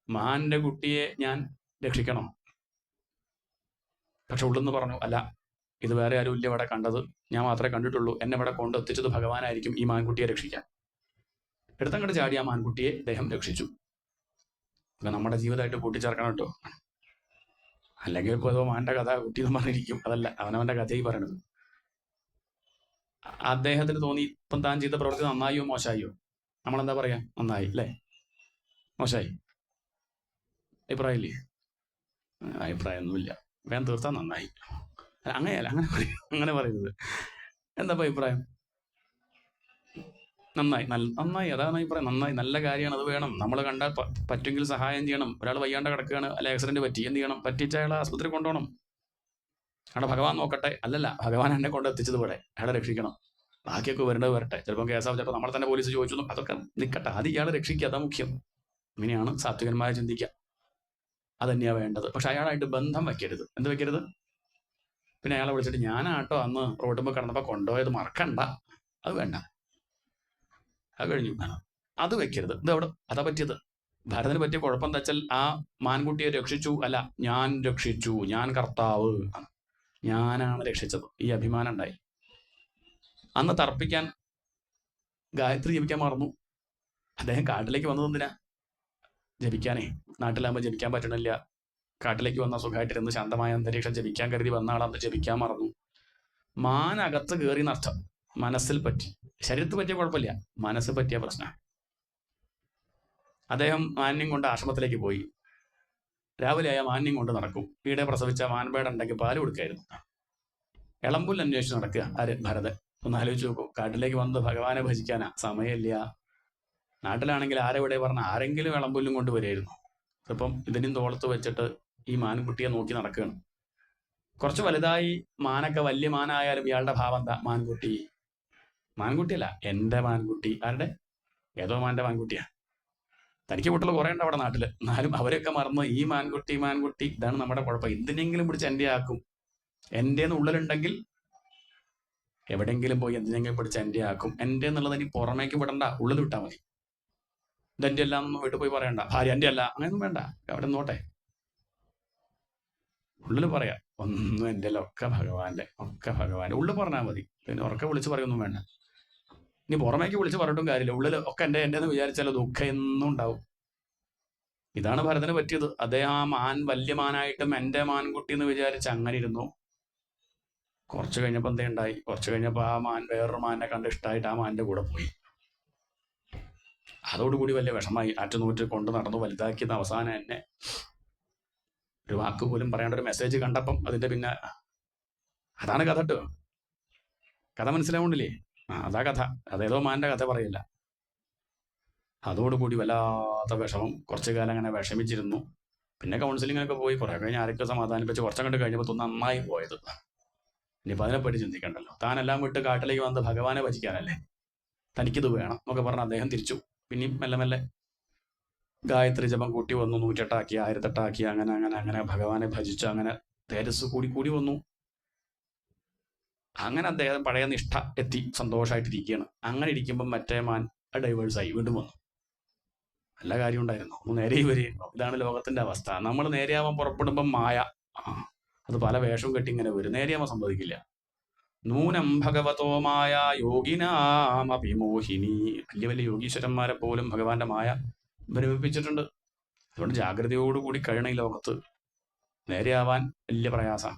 മാന്റെ കുട്ടിയെ ഞാൻ രക്ഷിക്കണോ? പക്ഷെ ഉള്ളെന്ന് പറഞ്ഞു, അല്ല, ഇത് വേറെ ആരും ഇല്ല ഇവിടെ കണ്ടത്, ഞാൻ മാത്രമേ കണ്ടിട്ടുള്ളൂ. എന്നെ ഇവിടെ കൊണ്ടെത്തിച്ചത് ഭഗവാനായിരിക്കും ഈ മാൻകുട്ടിയെ രക്ഷിക്കാൻ. എടുത്തങ്ങോട്ട് ചാടി ആ മാൻകുട്ടിയെ അദ്ദേഹം രക്ഷിച്ചു. ഇപ്പൊ നമ്മുടെ ജീവിതമായിട്ട് കൂട്ടിച്ചേർക്കണം കേട്ടോ. അല്ലെങ്കിൽ ഇപ്പോൾ ഏതോ മാന്റെ കഥ കുട്ടി എന്ന് പറഞ്ഞിരിക്കും. അതല്ല, അവനവന്റെ കഥയായി പറയണത്. അദ്ദേഹത്തിന് തോന്നി, ഇപ്പം താൻ ചെയ്ത പ്രവൃത്തി നന്നായോ മോശമായോ? നമ്മളെന്താ പറയാ, നന്നായി അല്ലേ, മോശമായി അഭിപ്രായമില്ലേ? അഭിപ്രായമൊന്നുമില്ല, വേഗം തീർത്താൽ നന്നായി. അങ്ങനെയല്ല, അങ്ങനെ പറയുന്നത്. എന്താ അഭിപ്രായം? നന്നായി, നന്നായി, അതാണ് അഭിപ്രായം. നന്നായി, നല്ല കാര്യമാണ്, അത് വേണം. നമ്മൾ കണ്ടാൽ പറ്റുമെങ്കിൽ സഹായം ചെയ്യണം. ഒരാൾ വയ്യാണ്ട് കിടക്കുകയാണ്, അല്ലെ ആക്സിഡന്റ് പറ്റി, എന്ത് ചെയ്യണം? പറ്റിച്ച അയാളെ ആസ്പത്രി കൊണ്ടുപോകണം. അവിടെ ഭഗവാൻ നോക്കട്ടെ. അല്ലല്ല, ഭഗവാൻ എന്നെ കൊണ്ട് എത്തിച്ചത് ഇവിടെ, അയാളെ രക്ഷിക്കണം. ബാക്കിയൊക്കെ വരേണ്ടത് വരട്ടെ. ചിലപ്പോൾ കേസാവും, ചിലപ്പോൾ നമ്മളെ തന്നെ പോലീസ് ചോദിച്ചു, അതൊക്കെ നിൽക്കട്ടെ, അത് ഇയാളെ രക്ഷിക്കുക, അതാ മുഖ്യം. ഇങ്ങനെയാണ് സാത്വികന്മാരെ ചിന്തിക്കുക. അതന്നെയാണ് വേണ്ടത്. പക്ഷെ അയാളായിട്ട് ബന്ധം വെക്കരുത്. എന്ത് വെക്കരുത്? പിന്നെ അയാളെ വിളിച്ചിട്ട് ഞാനാട്ടോ അന്ന് റോഡുമ്പോൾ കിടന്നപ്പോൾ കൊണ്ടുപോയത്, മറക്കണ്ട, അത് വേണ്ട, അത് കഴിഞ്ഞു, അത് വെക്കരുത്. ഇത് അവിടെ അതാ പറ്റിയത്. ഭരതന് പറ്റിയ കുഴപ്പം എന്താ വെച്ചാൽ ആ മാൻകുട്ടിയെ രക്ഷിച്ചു, അല്ല ഞാൻ രക്ഷിച്ചു, ഞാൻ കർത്താവ്, ഞാനാണ് രക്ഷിച്ചത്, ഈ അഭിമാനം ഉണ്ടായി. അന്ന് തർപ്പിക്കാൻ ഗായത്രി ജപിക്കാൻ മറന്നു. അദ്ദേഹം കാട്ടിലേക്ക് വന്നതെന്തിനാ? ജപിക്കാനേ. നാട്ടിലാകുമ്പോൾ ജപിക്കാൻ പറ്റണില്ല. കാട്ടിലേക്ക് വന്ന സുഖമായിട്ടിരുന്ന് ശാന്തമായ അന്തരീക്ഷം ജപിക്കാൻ കരുതി വന്ന ആളന്ന് ജപിക്കാൻ മറന്നു. മാനകത്ത് കയറി നഷ്ടം. മനസ്സിൽ പറ്റി. ശരീരത്തിൽ പറ്റിയ കുഴപ്പമില്ല, മനസ്സിൽ പറ്റിയ പ്രശ്നം. അദ്ദേഹം മാന്യം കൊണ്ട് ആശ്രമത്തിലേക്ക് പോയി. രാവിലെ ആയ മാന്യം കൊണ്ട് നടക്കും. വീടെ പ്രസവിച്ച മാൻപേടുണ്ടെങ്കിൽ പാല് കൊടുക്കായിരുന്നു. ഇളമ്പുൽ അന്വേഷിച്ച് നടക്കുക ആര്? ഭരതൻ. ഒന്ന് ആലോചിച്ച് നോക്കൂ. കാട്ടിലേക്ക് വന്ന് ഭഗവാനെ ഭജിക്കാനാ, സമയമില്ല. നാട്ടിലാണെങ്കിൽ ആരെവിടെ പറഞ്ഞ ആരെങ്കിലും ഇളമ്പുല്ലും കൊണ്ട് വരികയായിരുന്നു. ഇപ്പം ഇതിനും തോളത്ത് വെച്ചിട്ട് ഈ മാൻകുട്ടിയെ നോക്കി നടക്കുകയാണ്. കുറച്ച് വലുതായി മാനൊക്കെ വലിയ മാനായാലും ഇയാളുടെ ഭാവം എന്താ? മാൻകുട്ടി. മാൻകുട്ടിയല്ല, എൻ്റെ മാൻകുട്ടി. ആരുടെ? ഏതോ മാൻ്റെ മാൻകുട്ടിയാ. തനിക്ക് കുട്ടികൾ കുറേ ഉണ്ട് അവിടെ നാട്ടിൽ. എന്നാലും അവരെയൊക്കെ മറന്ന് ഈ മാൻകുട്ടി മാൻകുട്ടി. ഇതാണ് നമ്മുടെ കുഴപ്പം. എന്തിനെങ്കിലും പിടിച്ച് എൻ്റെ ആക്കും. എൻ്റെന്ന് ഉള്ളിലുണ്ടെങ്കിൽ എവിടെയെങ്കിലും പോയി എന്തിനെങ്കിലും പിടിച്ച് എൻ്റെ ആക്കും. എൻ്റെ എന്നുള്ളത് ഇനി പുറമേക്ക് വിടണ്ട, ഉള്ളിൽ വിട്ടാൽ മതി. ഇതെൻ്റെ അല്ല എന്നൊന്നും വീട്ടിൽ പോയി പറയണ്ട. ഭാര്യ എൻ്റെ അല്ല, അങ്ങനെയൊന്നും വേണ്ട. അവിടെ നോട്ടെ, ഉള്ളിൽ പറയാം ഒന്നും എൻ്റെ അല്ല, ഒക്കെ ഭഗവാന്റെ, ഒക്കെ ഭഗവാന്റെ. ഉള്ളിൽ പറഞ്ഞാൽ മതി. പിന്നെ ഉറക്കെ വിളിച്ച് പറയൊന്നും വേണ്ട. ഇനി പുറമേക്ക് വിളിച്ച് പറഞ്ഞിട്ടും കാര്യമില്ല. ഉള്ളിൽ ഒക്കെ എൻ്റെ എന്ന് വിചാരിച്ചാലോ ദുഃഖം എന്നും ഉണ്ടാവും. ഇതാണ് ഭരതന് പറ്റിയത്. അദ്ദേഹം ആ മാൻ വലിയ മാനായിട്ടും എൻ്റെ മാൻകുട്ടി എന്ന് വിചാരിച്ച് അങ്ങനെ ഇരുന്നു. കുറച്ച് കഴിഞ്ഞപ്പോൾ എന്തേ ഉണ്ടായി? കുറച്ച് കഴിഞ്ഞപ്പോൾ ആ മാൻ വേറൊരു മാനിനെ കണ്ട് ഇഷ്ടമായിട്ട് ആ മാനിൻ്റെ കൂടെ പോയി. അതോടുകൂടി വലിയ വിഷമായി. ആറ്റുനൂറ്റ് കൊണ്ട് നടന്നു വലുതാക്കിയത് അവസാനം എന്നെ ഒരു വാക്ക് പോലും പറയേണ്ട ഒരു മെസ്സേജ് കണ്ടപ്പം അതിൻ്റെ പിന്നെ അതാണ് കഥ കേട്ടോ. കഥ മനസ്സിലാവുന്നില്ലേ? അതാ കഥ. അതേതോ മാൻ്റെ കഥ പറയില്ല. അതോടുകൂടി വല്ലാത്ത വിഷമം. കുറച്ചു കാലം അങ്ങനെ വിഷമിച്ചിരുന്നു. പിന്നെ കൗൺസിലിങ്ങിനൊക്കെ പോയി കുറേ കഴിഞ്ഞ് ആരൊക്കെ സമാധാനിപ്പിച്ച് കുറച്ചങ്ങോട്ട് കഴിഞ്ഞപ്പോൾ നന്നായി പോയത്. ഇനിയിപ്പോൾ അതിനെപ്പറ്റി ചിന്തിക്കണ്ടല്ലോ. താനെല്ലാം വിട്ട് കാട്ടിലേക്ക് വന്ന് ഭഗവാനെ ഭജിക്കാനല്ലേ, തനിക്കിത് വേണം എന്നൊക്കെ പറഞ്ഞ് അദ്ദേഹം തിരിച്ചു. പിന്നെയും മെല്ലെ മെല്ലെ ഗായത്രി ജപം കൂട്ടി വന്നു. 108 1008 അങ്ങനെ അങ്ങനെ അങ്ങനെ ഭഗവാനെ ഭജിച്ചു. അങ്ങനെ തേജസ് കൂടി കൂടി വന്നു. അങ്ങനെ അദ്ദേഹം പഴയ നിഷ്ഠ എത്തി സന്തോഷമായിട്ടിരിക്കുകയാണ്. അങ്ങനെ ഇരിക്കുമ്പം മറ്റേ മാൻ ഡൈവേഴ്സായി വീണ്ടും വന്നു. നല്ല കാര്യം ഉണ്ടായിരുന്നു, ഒന്ന് നേരെ വരികയുണ്ടോ. ഇതാണ് ലോകത്തിന്റെ അവസ്ഥ. നമ്മൾ നേരെയാവാൻ പുറപ്പെടുമ്പം മായ അത് പല വേഷവും കെട്ടി ഇങ്ങനെ വരും. നേരെയാവാൻ സംഭവിക്കില്ല. നൂനം ഭഗവതോ മായ യോഗിനാമപിമോഹിനി. വലിയ വലിയ യോഗീശ്വരന്മാരെ പോലും ഭഗവാന്റെ മായ ഭ്രമിപ്പിച്ചിട്ടുണ്ട്. അതുകൊണ്ട് ജാഗ്രതയോടുകൂടി കഴിയണം ഈ ലോകത്ത്. നേരെയാവാൻ വലിയ പ്രയാസം.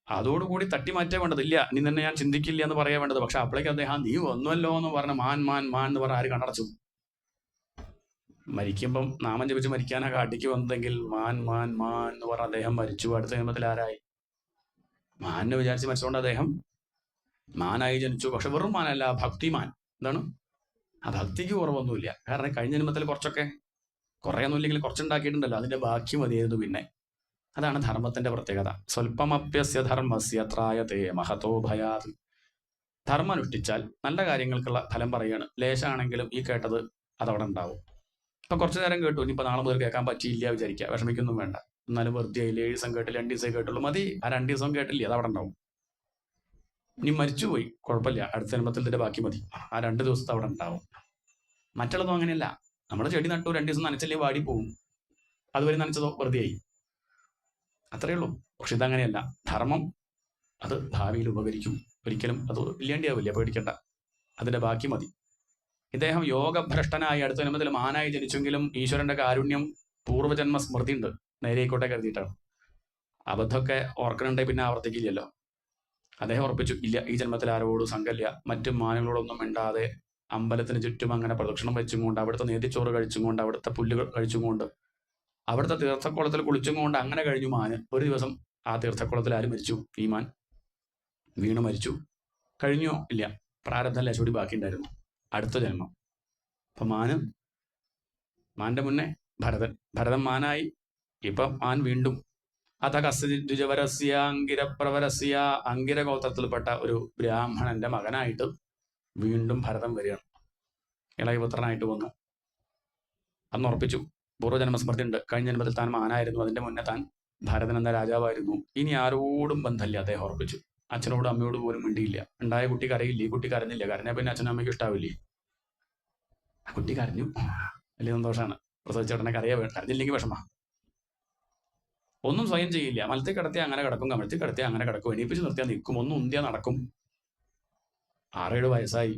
അതോടുകൂടി തട്ടിമാറ്റാൻ വേണ്ടത്. ഇല്ല നീ തന്നെ ഞാൻ ചിന്തിക്കില്ല എന്ന് പറയാൻ വേണ്ടത്. പക്ഷെ അപ്പോഴേക്ക് അദ്ദേഹം നീ വന്നുവല്ലോ എന്ന് പറഞ്ഞ മാൻ മാൻ മാൻ എന്ന് പറഞ്ഞ ആര് കണ്ണടച്ചു. മരിക്കുമ്പം നാമം ജപിച്ച് മരിക്കാനാ കാട്ടിക്ക് വന്നതെങ്കിൽ മാൻ മാൻ മാൻ എന്ന് പറഞ്ഞ അദ്ദേഹം മരിച്ചു. അടുത്ത ജന്മത്തിൽ ആരായി? മാനിനെ വിചാരിച്ച് മരിച്ചുകൊണ്ട് അദ്ദേഹം മാനായി ജനിച്ചു. പക്ഷെ വെറും മാനല്ല, ഭക്തിമാൻ. എന്താണ്? ആ ഭക്തിക്ക് കുറവൊന്നുമില്ല. കാരണം കഴിഞ്ഞ ജന്മത്തിൽ കുറച്ചൊക്കെ, കുറേയൊന്നും ഇല്ലെങ്കിൽ കുറച്ചുണ്ടാക്കിയിട്ടുണ്ടല്ലോ, അതിന്റെ ബാക്കി മതിയായിരുന്നു. പിന്നെ അതാണ് ധർമ്മത്തിന്റെ പ്രത്യേകത. സ്വല്പമപ്യസ്യ ധർമ്മസ്യ ത്രായതേ മഹതോ ഭയാത്. ധർമ്മം അനുഷ്ഠിച്ചാൽ നല്ല കാര്യങ്ങൾക്കുള്ള ഫലം പറയുകയാണ്. ലേശാണെങ്കിലും ഈ കേട്ടത് അതവിടെ ഉണ്ടാവും. ഇപ്പൊ കുറച്ചു നേരം കേട്ടു, ഇനിയിപ്പോൾ നാളെ മുതൽ കേൾക്കാൻ പറ്റിയില്ല വിചാരിക്കുക, വിഷമിക്കൊന്നും വേണ്ട. എന്നാലും വെറുതെ 7 ദിവസം കേട്ടില്ല, 2 ദിവസം കേട്ടുള്ളൂ, മതി. ആ 2 ദിവസം കേട്ടില്ലേ, അതവിടെ ഉണ്ടാവും. ഇനി മരിച്ചുപോയി കുഴപ്പമില്ല, അടുത്ത ജന്മത്തിൽ ഇതിന്റെ ബാക്കി മതി. ആ 2 ദിവസത്തെ അവിടെ ഉണ്ടാവും. മറ്റുള്ളതും അങ്ങനെയല്ല. നമ്മുടെ ചെടി നട്ടു, 2 ദിവസം നനച്ചല്ലേ വാടി പോവും. അതുവരെ നനച്ചതോ വെറുതെ ആയി, അത്രയേ ഉള്ളൂ. പക്ഷെ ഇതങ്ങനെയല്ല. ധർമ്മം അത് ഭാവിയിൽ ഉപകരിക്കും. ഒരിക്കലും അത് ഇല്ലാണ്ടിയാവില്ല, പേടിക്കണ്ട. അതിന്റെ ബാക്കി മതി. ഇദ്ദേഹം യോഗഭ്രഷ്ടനായി അടുത്ത ജന്മത്തിൽ മാനായി ജനിച്ചെങ്കിലും ഈശ്വരന്റെ കാരുണ്യം, പൂർവ്വജന്മ സ്മൃതി ഉണ്ട്, നേരെയിക്കോട്ടെ കരുതിയിട്ടാണ്. അബദ്ധമൊക്കെ ഓർക്കണുണ്ടെങ്കിൽ പിന്നെ ആവർത്തിക്കില്ലല്ലോ. അദ്ദേഹം ഉറപ്പിച്ചു, ഇല്ല ഈ ജന്മത്തിൽ ആരോടും സംഘമില്ല. മറ്റു മാനുകളോടൊന്നും മിണ്ടാതെ അമ്പലത്തിന് ചുറ്റും അങ്ങനെ പ്രദക്ഷിണം വെച്ചും കൊണ്ട്, അവിടുത്തെ നേതിച്ചോറ് കഴിച്ചും കൊണ്ട്, അവിടുത്തെ പുല്ലുകൾ കഴിച്ചും കൊണ്ട്, അവിടുത്തെ തീർത്ഥക്കുളത്തിൽ കുളിച്ചും കൊണ്ട് അങ്ങനെ കഴിഞ്ഞു മാന്. ഒരു ദിവസം ആ തീർത്ഥക്കുളത്തിൽ ആര് മരിച്ചു? ഈ മാൻ വീണ് മരിച്ചു. കഴിഞ്ഞോ? ഇല്ല. പ്രാരബ്ധം ലേശോടി ബാക്കി ഉണ്ടായിരുന്നു. അടുത്ത ജന്മം. അപ്പൊ മാന്റെ മുന്നേ ഭരതൻ മാനായി. ഇപ്പം മാൻ വീണ്ടും അഥകസ്യ അങ്കിരപ്രവരസ്യ, അങ്കിര ഗോത്രത്തിൽപ്പെട്ട ഒരു ബ്രാഹ്മണന്റെ മകനായിട്ട് വീണ്ടും ഭരതൻ വരികയാണ്. ഇളയപുത്രനായിട്ട് വന്നു. അന്ന് ഉറപ്പിച്ചു, പൂർവ്വജന്മസ്മൃതി ഉണ്ട്. കഴിഞ്ഞ ജന്മത്തിൽ താൻ മാനായിരുന്നു, അതിന്റെ മുന്നേ താൻ ഭരതൻ എന്ന രാജാവായിരുന്നു. ഇനി ആരോടും ബന്ധമില്ല. അദ്ദേഹം ഉറപ്പിച്ചു. അച്ഛനോടും അമ്മയോട് പോലും മിണ്ടിയില്ല. ഉണ്ടായ കുട്ടി കരയില്ല. ഈ കുട്ടി കരഞ്ഞില്ല. കരഞ്ഞാൽ പിന്നെ അച്ഛനും അമ്മയ്ക്ക് ഇഷ്ടാവില്ലേ? ആ കുട്ടി കരഞ്ഞു, വലിയ സന്തോഷമാണ്. പ്രസവിച്ച ഉടനെ കരഞ്ഞില്ലെങ്കിൽ വിഷമ. ഒന്നും സ്വയം ചെയ്യില്ല. മലത്തിൽ കിടത്തി അങ്ങനെ കിടക്കും, കമഴ്ത്തി കിടത്തി അങ്ങനെ കിടക്കും, എണീപ്പിച്ച് നിർത്തിയാൽ നിൽക്കും, ഒന്നും ഉന്തിയാ നടക്കും. 6-7 വയസ്സായി.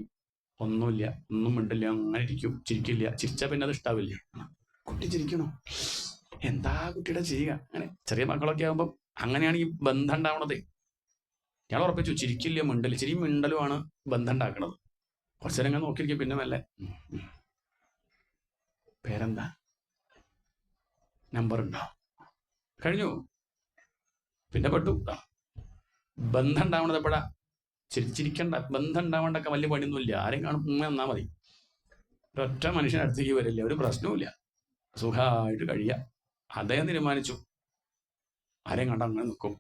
ഒന്നുമില്ല, ഒന്നും മിണ്ടില്ല, അങ്ങനെ ഇരിക്കും, ചിരിക്കില്ല. ചിരിച്ചാൽ പിന്നെ അത് ഇഷ്ടാവില്ല. കുട്ടി ചിരിക്കണോ? എന്താ കുട്ടിയുടെ ചിരിക? അങ്ങനെ ചെറിയ മക്കളൊക്കെ ആകുമ്പോൾ അങ്ങനെയാണ് ഈ ബന്ധം ഉണ്ടാവണത്. ഞാൻ ഉറപ്പിച്ചു, ചിരിക്കില്ല, മിണ്ടല്. ചിരി മിണ്ടലുമാണ് ബന്ധം ഉണ്ടാക്കണത്. കുറച്ചു നേരം അങ്ങനെ നോക്കിയിരിക്കും, പിന്നെ മെല്ലെ പേരെന്താ, നമ്പർ ഉണ്ടോ, കഴിഞ്ഞു. പിന്നെ പെട്ടു. ബന്ധം ഉണ്ടാവണത് എപ്പോഴാ? ചിരിച്ചിരിക്കണ്ട. ബന്ധം ഉണ്ടാവേണ്ടൊക്കെ വലിയ പണിയൊന്നുമില്ല. ആരെയും കാണും എന്നാ മതി. ഒരൊറ്റ മനുഷ്യൻ അടുത്തേക്ക് വരില്ല, ഒരു പ്രശ്നവുമില്ല, സുഖമായിട്ട് കഴിയുക. അദ്ദേഹം തീരുമാനിച്ചു, ആരെയും കണ്ട അങ്ങനെ നിൽക്കും.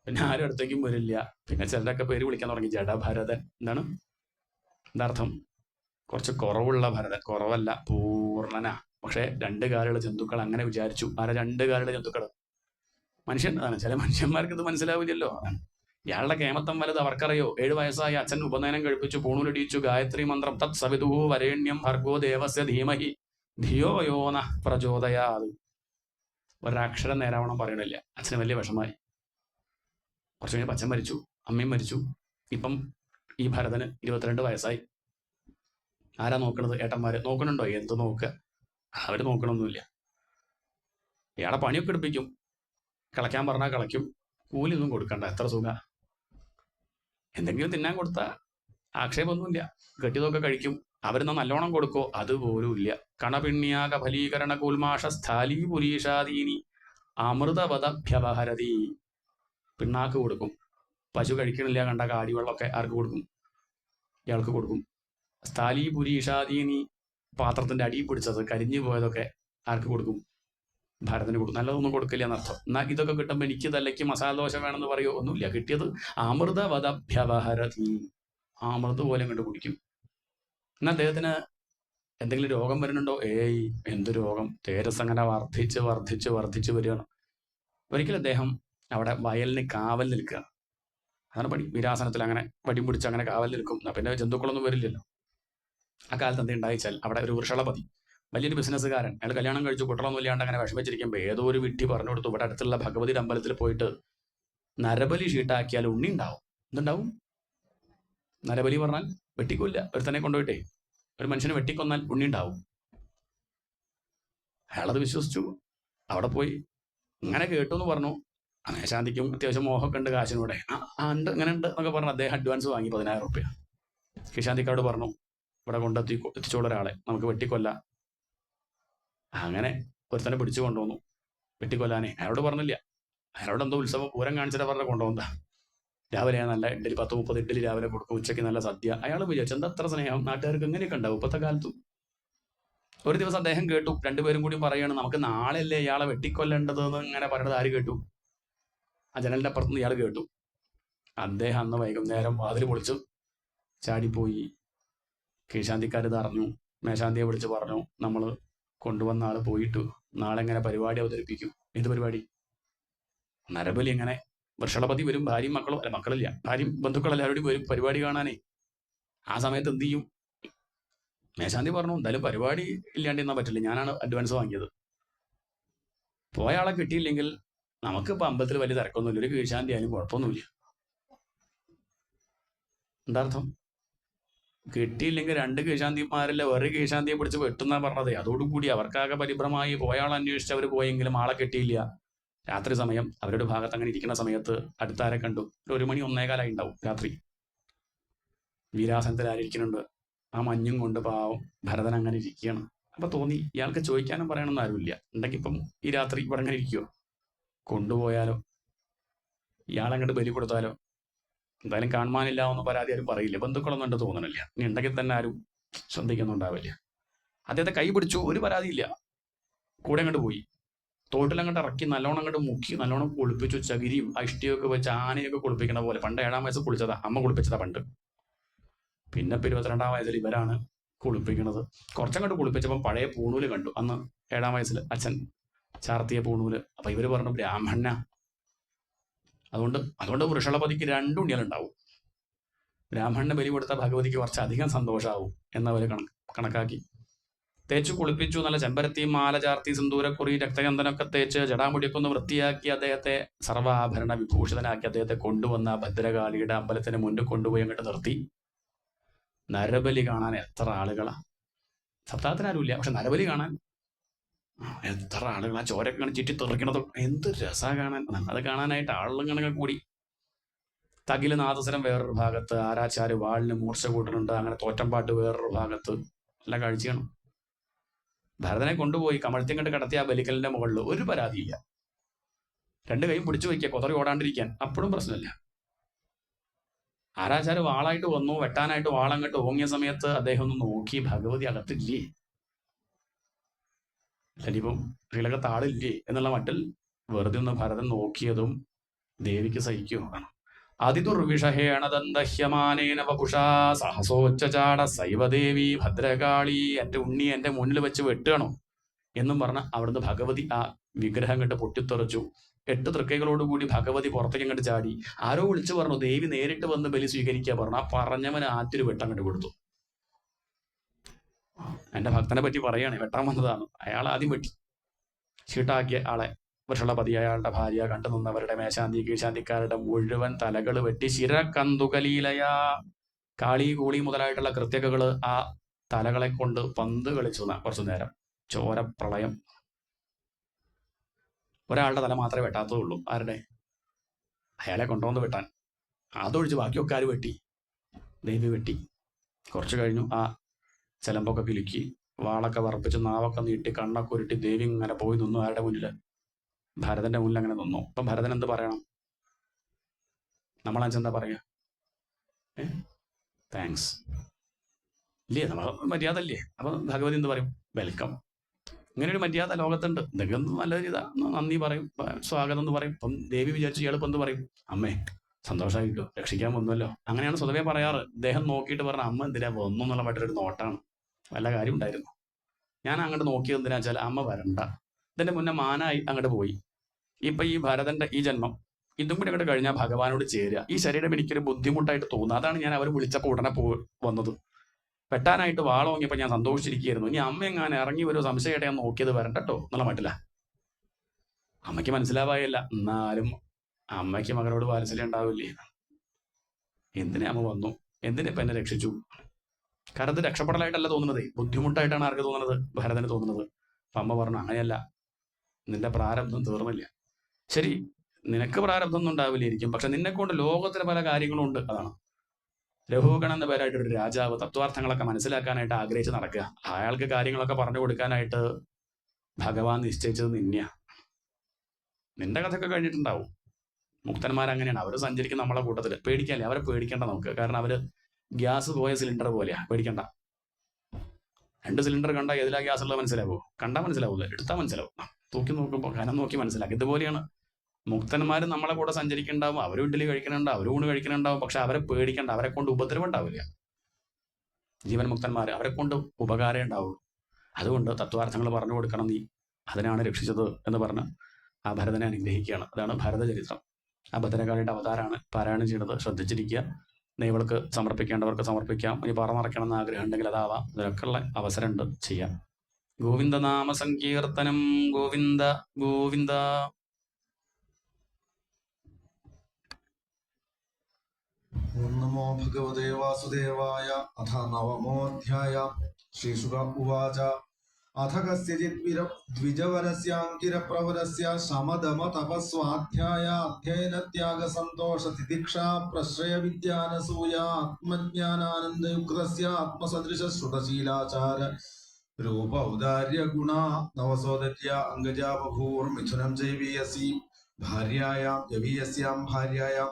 പിന്നെ ആരും അടുത്തേക്കും വരില്ല. പിന്നെ ചിലരൊക്കെ പേര് വിളിക്കാൻ തുടങ്ങി, ജഡഭരതൻ. എന്താണ് എന്താർത്ഥം? കുറച്ച് കുറവുള്ള ഭരതൻ. കുറവല്ല, പൂർണ്ണനാ. പക്ഷെ രണ്ട് കാലുള്ള ജന്തുക്കൾ അങ്ങനെ വിചാരിച്ചു. ആരെ? രണ്ട് കാലുള്ള ജന്തുക്കൾ. മനുഷ്യൻ. അതാണ്, ചില മനുഷ്യന്മാർക്ക് ഇത് മനസ്സിലാവില്ലല്ലോ. ഇയാളുടെ കേമത്തം വലുത് അവർക്കറിയോ? 7 വയസ്സായ അച്ഛൻ ഉപനയനം കഴിപ്പിച്ചു, പൂണൂലിടിച്ചു, ഗായത്രി മന്ത്രം തത് സവിതുഹു വരേണ്യം ഭർഗോ ദേവസ്യ ധീമഹി ധിയോ യോന പ്രചോദയാത്. ഒരക്ഷരം നേരാവണം പറയണില്ല. അച്ഛന് വലിയ വിഷമായി. കുറച്ച് കഴിഞ്ഞപ്പോൾ അച്ഛൻ മരിച്ചു, അമ്മയും മരിച്ചു. ഇപ്പം ഈ ഭരതന് 22 വയസ്സായി. ആരാ നോക്കണത്? ഏട്ടന്മാര് നോക്കണുണ്ടോ? എന്ത് നോക്കുക, അവര് നോക്കണമൊന്നുമില്ല. ഇയാളെ പണിയൊക്കെ എടുപ്പിക്കും, കളയ്ക്കാൻ പറഞ്ഞാൽ കളയ്ക്കും, കൂലിയൊന്നും കൊടുക്കണ്ട, എത്ര സുഖ. എന്തെങ്കിലും തിന്നാൻ കൊടുത്താൽ ആക്ഷേപമൊന്നുമില്ല, കെട്ടിയതൊക്കെ കഴിക്കും. അവരെന്നാ നല്ലോണം കൊടുക്കോ? അതുപോലും ഇല്ല. കണപിണ്യാക ഫലീകരണ കൂൽമാഷ സ്ഥലീ പുരീഷാദീനി അമൃതവതഭ്യവഹരതി. പിണ്ണാക്ക് കൊടുക്കും. പശു കഴിക്കണില്ല കണ്ട കാടിവെള്ളമൊക്കെ ആർക്ക് കൊടുക്കും? ഇയാൾക്ക് കൊടുക്കും. സ്ഥലീ പുരീഷാദീനി, പാത്രത്തിന്റെ അടിയിൽ പിടിച്ചത് കരിഞ്ഞു പോയതൊക്കെ ആർക്ക് കൊടുക്കും? ഭരതന് കൊടുക്കും. നല്ലതൊന്നും കൊടുക്കില്ല എന്നർത്ഥം. എന്നാൽ ഇതൊക്കെ കിട്ടുമ്പോൾ എനിക്ക് തലയ്ക്ക് മസാല ദോശ വേണമെന്ന് പറയുമോ? ഒന്നുമില്ല. കിട്ടിയത് അമൃതവതഭ്യവഹരതി, അമൃത് പോലെ അങ്ങോട്ട് കുടിക്കും. എന്നാൽ അദ്ദേഹത്തിന് എന്തെങ്കിലും രോഗം വരുന്നുണ്ടോ? ഏയ്, എന്ത് രോഗം? തേജസ് അങ്ങനെ വർദ്ധിച്ച് വർദ്ധിച്ച് വർദ്ധിച്ച് വരികയാണ്. ഒരിക്കലും അദ്ദേഹം അവിടെ വയലിന് കാവൽ നിൽക്കുകയാണ്. അതാണ് പണി. വീരാസനത്തിൽ അങ്ങനെ വടിയും പിടിച്ച് അങ്ങനെ കാവൽ നിൽക്കും. പിന്നെ ജന്തുക്കളൊന്നും വരില്ലല്ലോ. ആ കാലത്ത് എന്ത് ഉണ്ടായിച്ചാൽ, അവിടെ ഒരു വൃഷളപതി, വലിയൊരു ബിസിനസ്സുകാരൻ, അയാൾ കല്യാണം കഴിച്ചു കുട്ടളൊന്നും ഇല്ലാണ്ട് അങ്ങനെ വിഷമിച്ചിരിക്കുമ്പോൾ ഏതോ ഒരു വിഡ്ഢി പറഞ്ഞു കൊടുത്തു, ഇവിടെ അടുത്തുള്ള ഭഗവതിയുടെ അമ്പലത്തിൽ പോയിട്ട് നരബലി ഷീട്ടാക്കിയാൽ ഉണ്ണി ഉണ്ടാവും. എന്തുണ്ടാവും? നരബലി പറഞ്ഞാൽ വെട്ടിക്കൊല്ല. ഒരുത്തനെ കൊണ്ടുപോയിട്ടേ ഒരു മനുഷ്യനെ വെട്ടിക്കൊന്നാൽ ഉണ്ണി ഉണ്ടാവും. അയാളത് വിശ്വസിച്ചു. അവിടെ പോയി ഇങ്ങനെ കേട്ടു എന്ന് പറഞ്ഞു. മേശാന്തിക്കും അത്യാവശ്യം മോഹമൊക്കെ ഉണ്ട് കാശിനൂടെ. ഉണ്ട്, ഇങ്ങനെ ഉണ്ട് എന്നൊക്കെ പറഞ്ഞു. അദ്ദേഹം അഡ്വാൻസ് വാങ്ങി 10,000 റുപ്യ. കിഷാന്തിക്കാരോട് പറഞ്ഞു, ഇവിടെ എത്തിച്ചോളൂ ഒരാളെ, നമുക്ക് വെട്ടിക്കൊല്ല. അങ്ങനെ ഒരുത്തനെ പിടിച്ചു കൊണ്ടുവന്നു വെട്ടിക്കൊല്ലാനെ. അയാളോട് പറഞ്ഞില്ല. അയാളോട് എന്തോ ഉത്സവം പൂരം കാണിച്ചിട്ട് പറഞ്ഞ കൊണ്ടുപോകുന്നതാ. രാവിലെ നല്ല ഇഡ്ഡലി, 10-30 ഇഡ്ഡലി രാവിലെ കൊടുക്കും, ഉച്ചയ്ക്ക് നല്ല സദ്യ. അയാൾ വിചാരിച്ചു, എന്താ അത്ര സ്നേഹം നാട്ടുകാർക്ക്? എങ്ങനെയൊക്കെ ഉണ്ടാവും ഇപ്പോഴത്തെ കാലത്തും. ഒരു ദിവസം അദ്ദേഹം കേട്ടു, രണ്ടുപേരും കൂടി പറയാണ്, നമുക്ക് നാളെയല്ലേ ഇയാളെ വെട്ടിക്കൊല്ലേണ്ടത് എന്ന് ഇങ്ങനെ പറയണത്. ആര് കേട്ടു? ആ ജനലിന്റെ അപ്പുറത്തുനിന്ന് ഇയാൾ കേട്ടു. അദ്ദേഹം അന്ന് വൈകുന്നേരം വാതിൽ പൊളിച്ചു ചാടിപ്പോയി. കീഴ്ശാന്തിക്കാർ ഇത് അറിഞ്ഞു. മേശാന്തിയെ വിളിച്ച് പറഞ്ഞു, നമ്മൾ കൊണ്ടുവന്ന ആള് പോയിട്ടു, നാളെ എങ്ങനെ പരിപാടി അവതരിപ്പിക്കും. എന്ത് പരിപാടി? നരബലി. എങ്ങനെ? വൃഷളപതി വരും, ഭാര്യയും മക്കളും, അല്ല മക്കളില്ല, ഭാര്യയും ബന്ധുക്കളെല്ലാവരും വരും പരിപാടി കാണാനേ. ആ സമയത്ത് എന്ത് ചെയ്യും? മേശാന്തി പറഞ്ഞു, എന്തായാലും പരിപാടി ഇല്ലാണ്ട് എന്നാ പറ്റില്ല, ഞാനാണ് അഡ്വാൻസ് വാങ്ങിയത്. പോയ ആളെ കിട്ടിയില്ലെങ്കിൽ നമുക്കിപ്പോൾ അമ്പലത്തിൽ വലിയ തിരക്കൊന്നുമില്ല, ഒരു കീഴ്ശാന്തി ആയാലും കുഴപ്പമൊന്നുമില്ല. എന്താർത്ഥം? കിട്ടിയില്ലെങ്കിൽ 2 കീഴ്ശാന്തിമാരല്ല വേറെ കീഴ്ശാന്തിയെ പിടിച്ച് വെട്ടുന്നാ പറഞ്ഞത്. അതോടുകൂടി അവർക്കാകെ പരിഭ്രമായി. പോയ ആൾ അന്വേഷിച്ച് അവർ പോയെങ്കിലും ആളെ കിട്ടിയില്ല. രാത്രി സമയം അവരുടെ ഭാഗത്ത് അങ്ങനെ ഇരിക്കുന്ന സമയത്ത് അടുത്താരെ കണ്ടു. 1 മണി 1:15 ഉണ്ടാവും രാത്രി. വീരാസനത്തിൽ ആരിയ്ക്കുന്നുണ്ട്. ആ മഞ്ഞും കൊണ്ട് പാവം ഭരതൻ അങ്ങനെ ഇരിക്കുകയാണ്. അപ്പൊ തോന്നി, ഇയാൾക്ക് ചോദിക്കാനും പറയണമെന്ന് ആരുമില്ല. ഉണ്ടെങ്കിൽ ഇപ്പം ഈ രാത്രി ഇവിടെ അങ്ങനെ ഇരിക്കുവോ? കൊണ്ടുപോയാലോ? ഇയാളങ്ങോട്ട് ബലി കൊടുത്താലോ? എന്തായാലും കാണുവാനില്ല എന്ന് പരാതി ആരും പറയില്ല, ബന്ധുക്കളൊന്നും ഉണ്ട് തോന്നണില്ല. ഇനി ഉണ്ടെങ്കിൽ തന്നെ ആരും ശ്രദ്ധിക്കുന്നുണ്ടാവില്ല. അദ്ദേഹത്തെ കൈ പിടിച്ചു, ഒരു പരാതിയില്ല. കൂടെ അങ്ങോട്ട് പോയി, തോട്ടിലങ്ങോട്ട് ഇറക്കി, നല്ലോണം അങ്ങോട്ട് മുക്കി, നല്ലോണം കുളിപ്പിച്ചു. ചകിരിയും അഷ്ടിയൊക്കെ വെച്ച് ആനയൊക്കെ കുളിപ്പിക്കുന്ന പോലെ. പണ്ട് 7-ാം വയസ്സ് കുളിച്ചതാ, അമ്മ കുളിപ്പിച്ചതാ പണ്ട്. പിന്നെ 22-ാം വയസ്സിൽ ഇവരാണ് കുളിപ്പിക്കുന്നത്. കുറച്ചങ്ങോട്ട് കുളിപ്പിച്ചപ്പം പഴയ പൂണൂല് കണ്ടു. അന്ന് 7-ാം വയസ്സിൽ അച്ഛൻ ചാർത്തിയ പൂണൂല്. അപ്പൊ ഇവര് പറഞ്ഞു, ബ്രാഹ്മണ. അതുകൊണ്ട് വൃഷളപതിക്ക് 2 ഉണ്ണികളുണ്ടാവും. ബ്രാഹ്മണന് ബലി കൊടുത്ത ഭഗവതിക്ക് കുറച്ചധികം സന്തോഷമാവും എന്നവര് കണക്കാക്കി. തേച്ചു കുളിപ്പിച്ചു. നല്ല ചെമ്പരത്തി മാല ചാർത്തി, സിന്ദൂരക്കുറി, രക്തചന്ദനമൊക്കെ തേച്ച്, ജടാമുടിയൊക്കെ ഒന്ന് വൃത്തിയാക്കി, അദ്ദേഹത്തെ സർവാഭരണ വിഭൂഷിതനാക്കി അദ്ദേഹത്തെ കൊണ്ടുവന്ന ഭദ്രകാളിയുടെ അമ്പലത്തിന് മുന്നിൽ കൊണ്ടുപോയി അങ്ങോട്ട് നിർത്തി. നരബലി കാണാൻ എത്ര ആളുകളാ! സപ്താഹത്തിനാരുമില്ല, പക്ഷെ നരബലി കാണാൻ എത്ര ആളുകളാ! ചോരൊക്കെ ചുറ്റി തെറിക്കണത് എന്ത് രസാ കാണാൻ. അത് കാണാനായിട്ട് ആളുകളിങ്ങനെ കൂടി. തകില് നാദസ്വരം വേറൊരു ഭാഗത്ത്, ആരാച്ചാര് വാളിന് മൂർച്ച കൂട്ടുന്നുണ്ട്, അങ്ങനെ തോറ്റമ്പാട്ട് വേറൊരു ഭാഗത്ത്. നല്ല കാഴ്ചയാണ്. ഭരതനെ കൊണ്ടുപോയി കമഴ്ത്തി കണ്ട് കിടത്തി ആ ബലിക്കലിന്റെ മുകളിൽ. ഒരു പരാതിയില്ല. 2 കൈയും പിടിച്ചു വയ്ക്കുക, കൊതറി ഓടാണ്ടിരിക്കാൻ. അപ്പോഴും പ്രശ്നമില്ല. ആരാച്ചാര് വാളായിട്ട് വന്നു, വെട്ടാനായിട്ട് വാളങ്ങോട്ട് ഓങ്ങിയ സമയത്ത് അദ്ദേഹം ഒന്ന് നോക്കി, ഭഗവതി അകത്തില്ലേ, ഇനിയിപ്പം ശ്രീലകത്ത് ആളില്ലേ എന്നുള്ള മട്ടിൽ വെറുതെ ഒന്ന് ഭരതൻ നോക്കിയതും ദേവിക്ക് സഹിക്കുമോ? അതിദുർവിഷഹേണദന്തഹ്യമാനേന വപുഷാ സഹസോച്ചചാട സൈവദേവി ഭദ്രകാളി, എന്റെ ഉണ്ണി എന്റെ മുന്നിൽ വെച്ച് വെട്ടുകയാണോ എന്നും പറഞ്ഞ് അവിടുന്ന് ഭഗവതി ആ വിഗ്രഹം കണ്ട് പൊട്ടിത്തെറിച്ചു. 8 തൃക്കൈകളോടുകൂടി ഭഗവതി പുറത്തേക്ക് അങ്ങോട്ട് ചാടി. ആരോ വിളിച്ചു പറഞ്ഞു ദേവി നേരിട്ട് വന്ന് ബലി സ്വീകരിക്കുക പറഞ്ഞു. ആ പറഞ്ഞവന് ആറ്റൊരു വെട്ടം കണ്ടു കൊടുത്തു. എന്റെ ഭക്തനെ പറ്റി പറയുകയാണ്, വെട്ടാൻ വന്നതാണ്. അയാൾ ആദ്യം വെട്ടി ചീട്ടാക്കിയ ആളെ വൃഷളപതി അയാളുടെ ഭാര്യ കണ്ടു നിന്നവരുടെ മേശാന്തി കീഴ്ശാന്തിക്കാരുടെ മുഴുവൻ തലകൾ വെട്ടി ശിരകന്തുകലീലയ കാളി കൂളി മുതലായിട്ടുള്ള കൃത്യകകള് ആ തലകളെ കൊണ്ട് പന്ത് കളിച്ചു കുറച്ചു നേരം. ചോര പ്രളയം. ഒരാളുടെ തല മാത്രമേ വെട്ടാത്തതുള്ളൂ. ആരുടെ? അയാളെ കൊണ്ടുവന്ന് വെട്ടാൻ. അതൊഴിച്ച് ബാക്കിയൊക്കെ ആര് വെട്ടി? ദേവി വെട്ടി. കുറച്ചു കഴിഞ്ഞു ആ ചെലമ്പൊക്കെ കിലുക്കി വാളൊക്കെ വറപ്പിച്ച് നാവൊക്കെ നീട്ടി കണ്ണൊക്കെ ഉരുട്ടി ദേവി ഇങ്ങനെ പോയി നിന്നു. ആരുടെ മുന്നില്? ഭരതന്റെ മുന്നിൽ അങ്ങനെ നിന്നു. അപ്പം ഭരതൻ എന്ത് പറയണം? നമ്മളെന്താ പറയാ? താങ്ക്സ് ഇല്ലേ? നമ്മൾ മര്യാദ അല്ലേ? അപ്പൊ ഭഗവതി എന്ത് പറയും? വെൽക്കം. ഇങ്ങനെ ഒരു മര്യാദ ലോകത്തുണ്ട്. എന്തെങ്കിലും നല്ലൊരു ഇതാ നന്ദി പറയും, സ്വാഗതം എന്ന് പറയും. അപ്പം ദേവി വിചാരിച്ചു ഇയാളിപ്പം എന്ത് പറയും? അമ്മേ സന്തോഷമായിട്ടോ, രക്ഷിക്കാൻ വന്നല്ലോ. അങ്ങനെയാണ് സ്വതവേ പറയാറ്. ഇദ്ദേഹം നോക്കിയിട്ട് പറഞ്ഞ അമ്മ എന്തിനാ വന്നു എന്നുള്ള മറ്റൊരു നോട്ടാണ്. വല്ല കാര്യം ഉണ്ടായിരുന്നു. ഞാൻ അങ്ങോട്ട് നോക്കിയത് എന്തിനാ വെച്ചാൽ അമ്മ വരണ്ട. ഇതിന്റെ മുന്നേ മാനായി അങ്ങോട്ട് പോയി. ഇപ്പൊ ഈ ഭരതന്റെ ഈ ജന്മം ഇതും കൂടി അങ്ങോട്ട് കഴിഞ്ഞാൽ ഭഗവാനോട് ചേരുക. ഈ ശരീരം എനിക്കൊരു ബുദ്ധിമുട്ടായിട്ട് തോന്നുന്നു. അതാണ് ഞാൻ അവർ വിളിച്ചപ്പോൾ ഉടനെ വന്നത്. വെട്ടാനായിട്ട് വാളോങ്ങിയപ്പോൾ ഞാൻ സന്തോഷിച്ചിരിക്കുകയായിരുന്നു. ഇനി അമ്മ എങ്ങാനും ഇറങ്ങി ഒരു സംശയമായിട്ട് ഞാൻ നോക്കിയത് വരണ്ടട്ടോ എന്നുള്ള മട്ടില്ല. അമ്മയ്ക്ക് മനസ്സിലാവായല്ല. എന്നാലും അമ്മയ്ക്ക് മകനോട് വാത്സല്യം ഉണ്ടാവില്ലേ? എന്തിനാ അമ്മ വന്നു? എന്തിനിപ്പം എന്നെ രക്ഷിച്ചു? കാരണം ഇത് രക്ഷപ്പെടലായിട്ടല്ല തോന്നുന്നത്, ബുദ്ധിമുട്ടായിട്ടാണ് ആർക്ക് തോന്നുന്നത്? ഭരതന് തോന്നുന്നത്. അപ്പം അമ്മ പറഞ്ഞു അങ്ങനെയല്ല, നിന്റെ പ്രാരബ്ധം തീർന്നില്ല. ശരി, നിനക്ക് പ്രാരബ്ധം ഒന്നും ഉണ്ടാവില്ലായിരിക്കും, പക്ഷെ നിന്നെ കൊണ്ട് ലോകത്തിന് പല കാര്യങ്ങളും ഉണ്ട്. അതാണ് രഘുഗണൻ എന്ന പേരായിട്ടൊരു രാജാവ് തത്വാർത്ഥങ്ങളൊക്കെ മനസ്സിലാക്കാനായിട്ട് ആഗ്രഹിച്ച് നടക്കുക. അയാൾക്ക് കാര്യങ്ങളൊക്കെ പറഞ്ഞു കൊടുക്കാനായിട്ട് ഭഗവാൻ നിശ്ചയിച്ചത് നിന്നെയാ. നിന്റെ കഥയൊക്കെ കഴിഞ്ഞിട്ടുണ്ടാവും. മുക്തന്മാരങ്ങനെയാണ്, അവർ സഞ്ചരിക്കുന്ന നമ്മളെ കൂട്ടത്തിൽ. പേടിക്കാല്ലേ? അവരെ പേടിക്കേണ്ട നമുക്ക്. കാരണം അവര് ഗ്യാസ് പോയ സിലിണ്ടർ പോലെയാ. പേടിക്കണ്ട. 2 സിലിണ്ടർ കണ്ടാൽ ഏതിലാ ഗ്യാസ് ഉള്ളത് മനസ്സിലാവോ? കണ്ടാൽ മനസ്സിലാവൂല, എടുത്താൽ മനസ്സിലാവും. തൂക്കി നോക്കുമ്പോൾ കനം നോക്കി മനസ്സിലാക്കും. ഇതുപോലെയാണ് മുക്തന്മാർ നമ്മളെ കൂടെ സഞ്ചരിക്കുന്നുണ്ടാവും. അവരും ഇഡ്ഡലി കഴിക്കുന്നുണ്ടാവും, അവരും ഊണ് കഴിക്കുന്നുണ്ടാവും. പക്ഷെ അവരെ പേടിക്കണ്ട, അവരെ കൊണ്ട് ഉപദ്രവം ഉണ്ടാവില്ല. ജീവൻ മുക്തന്മാർ, അവരെ കൊണ്ട് ഉപകാരം ഉണ്ടാവുള്ളൂ. അതുകൊണ്ട് തത്വാർത്ഥങ്ങൾ പറഞ്ഞു കൊടുക്കണം നീ, അതിനാണ് രക്ഷിച്ചത് എന്ന് പറഞ്ഞ് ആ ഭരതനെ അനുഗ്രഹിക്കുകയാണ്. അതാണ് ഭരതചരിത്രം. ആ ഭദ്രകാളിയുടെ അവതാരമാണ് പാരായണം ചെയ്യുന്നത്. ശ്രദ്ധിച്ചിരിക്കുക. നെയ്വൾക്ക് സമർപ്പിക്കേണ്ടവർക്ക് സമർപ്പിക്കാം. ഇനി പറന്നറക്കണം എന്ന് ആഗ്രഹം ഉണ്ടെങ്കിൽ അതാവാം. ഇതിനൊക്കെയുള്ള അവസരമുണ്ട്, ചെയ്യാം. ഗോവിന്ദനാമ സങ്കീർത്തനം. ഗോവിന്ദ ഗോവിന്ദ. ഓം നമോ ഭഗവതേ വാസുദേവായ. അഥ നവമോऽധ്യായ. ശ്രീശുക ഉവാച. അഥ കസ്യചിത് ദ്വിജവരസ്യാങ്കിരപ്രവരസ്യ ശമദമതപസ്വാധ്യായ അധ്യയനത്യാഗസന്തോഷതിതിക്ഷാ പ്രശ്രയവിദ്യാനസൂയ ആത്മജ്ഞാനാനന്ദയുക്തസ്യ ആത്മസദൃശശ്രുതശീലാചാര രൂപ ഔദാര്യഗുണാ നവസോദര്യ അംഗജാ ബഭൂർമിഥുനം ജൈവീയസി ഭാര്യായാം യവീയസ്യാം ഭാര്യായാം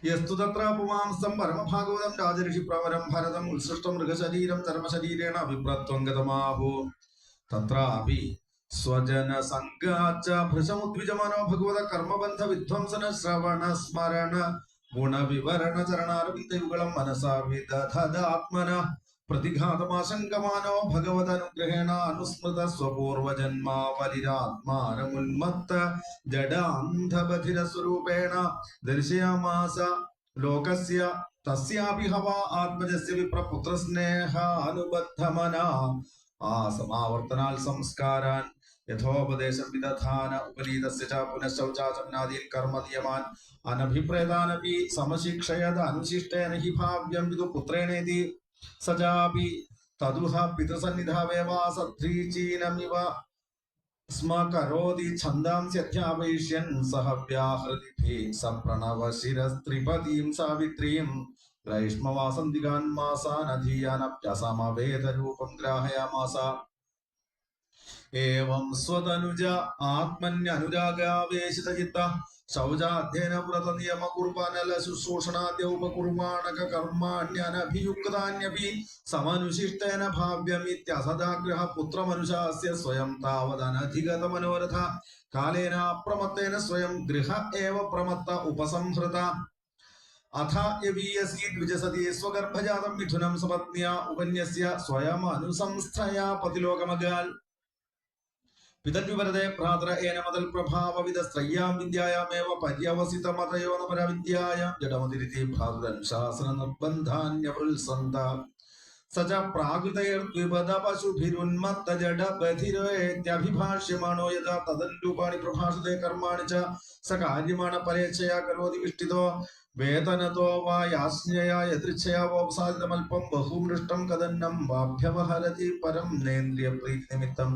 യസ്തു തത്ര പുമാംസം പരമഭാഗവതം രാജഋഷിപ്രവരം ഭരതം ഉത്സൃഷ്ടം മൃഗശരീരം ചർമ്മശരീരേണ അഭിപ്രത്വം ഗതമാഹു. തത്രാപി സ്വജനസംഗാച്ച ഭൃശമുദ്വിജമനോ ഭഗവത കർമ്മബന്ധ വിധ്വംസന ശ്രവണ സ്മരണ ഗുണവിവരണ ചരണാരവിന്ദയുഗളം മനസാ വിദധദാത്മന പ്രതിഘാതമാശങ്കമാനോ ഭഗവദനുഗ്രഹേണ അനുസ്മൃത സ്വപൂർവജന്മാവലിരാത്മാനമുന്മത്ത ജഡാന്ധബധിരസ്വരൂപേണ ദർശയാമാസ ലോകസ്യ തസ്യാപി ഹവാ ആത്മജസ്യ വിപ്രപുത്രസ്നേഹാനുബദ്ധമന ആ സമാവർത്തനാൽ സംസ്കാരാൻ യഥോപദേശം വിദധാന ഉപരീതസ്യ ച പുനഃശൗചാചമനാദീൻ കർമ്മദീയമാൻ അനഭിപ്രേതാനപി സമശിക്ഷയത അനുശിഷ്ടേന ഹി ഭാവ്യം വിദു പുത്രേണേതി സജാപി തദുഹ പിതൃസന്നിധാവേവാസധ്രീചീനമിവ സ്മ കരോതി ഛന്ദാംസ്യധ്യാപയിഷ്യൻ സഹ വ്യാഹൃതിഭിः സപ്രണവശിരസ്ത്രിപദീം സാവിത്രീം ഗ്രൈഷ്മവാസന്തികാൻ മാസാനധീയാനഭ്യസമവേദരൂപം ഗ്രാഹയാമാസ. ഏവം സ്വതനുജ ആത്മന്യനുരാഗാവേശിതചിത്ത ശൗചാധ്യയന വ്രത നിയമ കുർബാനല ശുശ്രൂഷണാദ്യ ഉപകുർമാണക കർമാണ്യനഭിയുക്താന്യപി സമനുശിഷ്ടേന ഭാവ്യമിത്യസദാഗ്രഹ പുത്രമനുശാസ്യ സ്വയം താവദനധിഗത മനോരഥ കാലേന അപ്രമത്തേന സ്വയം ഗൃഹ ഏവ പ്രമത്ത ഉപസംഹൃത അഥ യവീയസി ദ്വിജസതി സ്വഗർഭജാതം മിഥുനം സപത്ന്യാ ഉപന്യസ്യ സ്വയമനുസംസ്ഥയാ പതിലോകമഗാൽ പിതദ്വിപരതേ ഭ്രാതൃ ഏന മതൽ പ്രഭാവവിധ സ്ത്രയ്യാം വിദ്യായാമേവ പര്യവസിത മതയോ നപര വിദ്യായാം ജഡമതിരിതി ഭ്രാതൃനുശാസന നിർബന്ധാന്യവൃത്സന്ത സച പ്രാകൃതൈർദ്വിപദ പശുഭിരുന്മത്ത ജഡബധിരേത്യഭിഭാഷ്യമാണോ യഥാ തദനുരൂപാണി പ്രഭാഷത്തെ കർമാണി ച സ കാര്യമാണ പരേച്ഛയാ കരോതി വിഷ്ടിതോ വേതനതോ വാ യാസ്ഞയാ യദൃച്ഛയാ വോപസാദിതമൽപം ബഹുമൃഷ്ടം കദന്നം വാഭ്യവഹരതി പരം നേന്ദ്രിയ പ്രീതി നിമിത്തം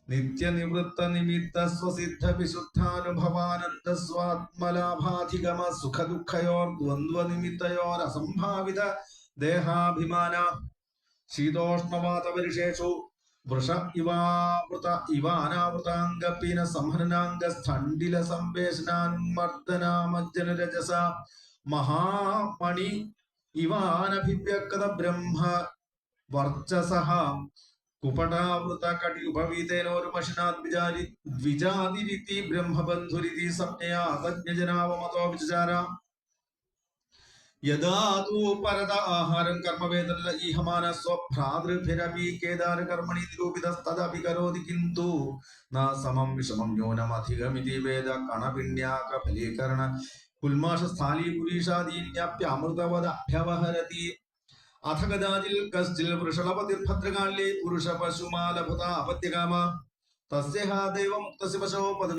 നിത്യനിവൃത്ത നിമിത്ത സ്വസിദ്ധ വിശുദ്ധാനുഭവാനന്ദ സ്വാത്മലാഭാധിഗമ സുഖ ദുഃഖയോർ ദ്വന്ദ്വ നിമിത്തയോർ അസംഭാവിത ദേഹാഭിമാന ശീതോഷ്ണവാതപരിഷേഷു വൃഷ ഇവാവൃത ഇവാനാവൃതാംഗപീന സംഹരണാംഗ സ്ഥണ്ഡില സംവേശനാന്മർദ്ദനാമജ്ജന രജസ മഹാമണി ഇവാനഭിവ്യക്ത ബ്രഹ്മ വർച്ചസഃ കുപടാവൃത കടി ഉപവീതേനോരുമശിനാത് ദ്വിജാതിരിതി ബ്രഹ്മബന്ധുരിതി സംജ്ഞയാ തജ്ഞജനാവമതോ വിചാര യഥാ തൂ പരത ആഹാരം കർമ്മവേദന ഈഹമാന സ്വഭ്രാതൃഭിരപി കേദാര കർമ്മണി നിരൂപിതസ്തദപി കരോതി കിന്തു ന സമം വിഷമം ന്യൂനമധികമിതി വേദ കണപിണ്യാക ഫലീകരണ കുൽമാഷ സ്ഥാലീ പുരീഷാദീന്യപ്യമൃതവദഭ്യവഹരതി അഥ കദാചിൽ കശ്ചിൽ വൃഷളപതിർഭദ്രകാളി പുരുഷ പശുമാലഭത അപത്യകാമ തസ്യ ദൈവമുക്തസ്യ പശോ പദവി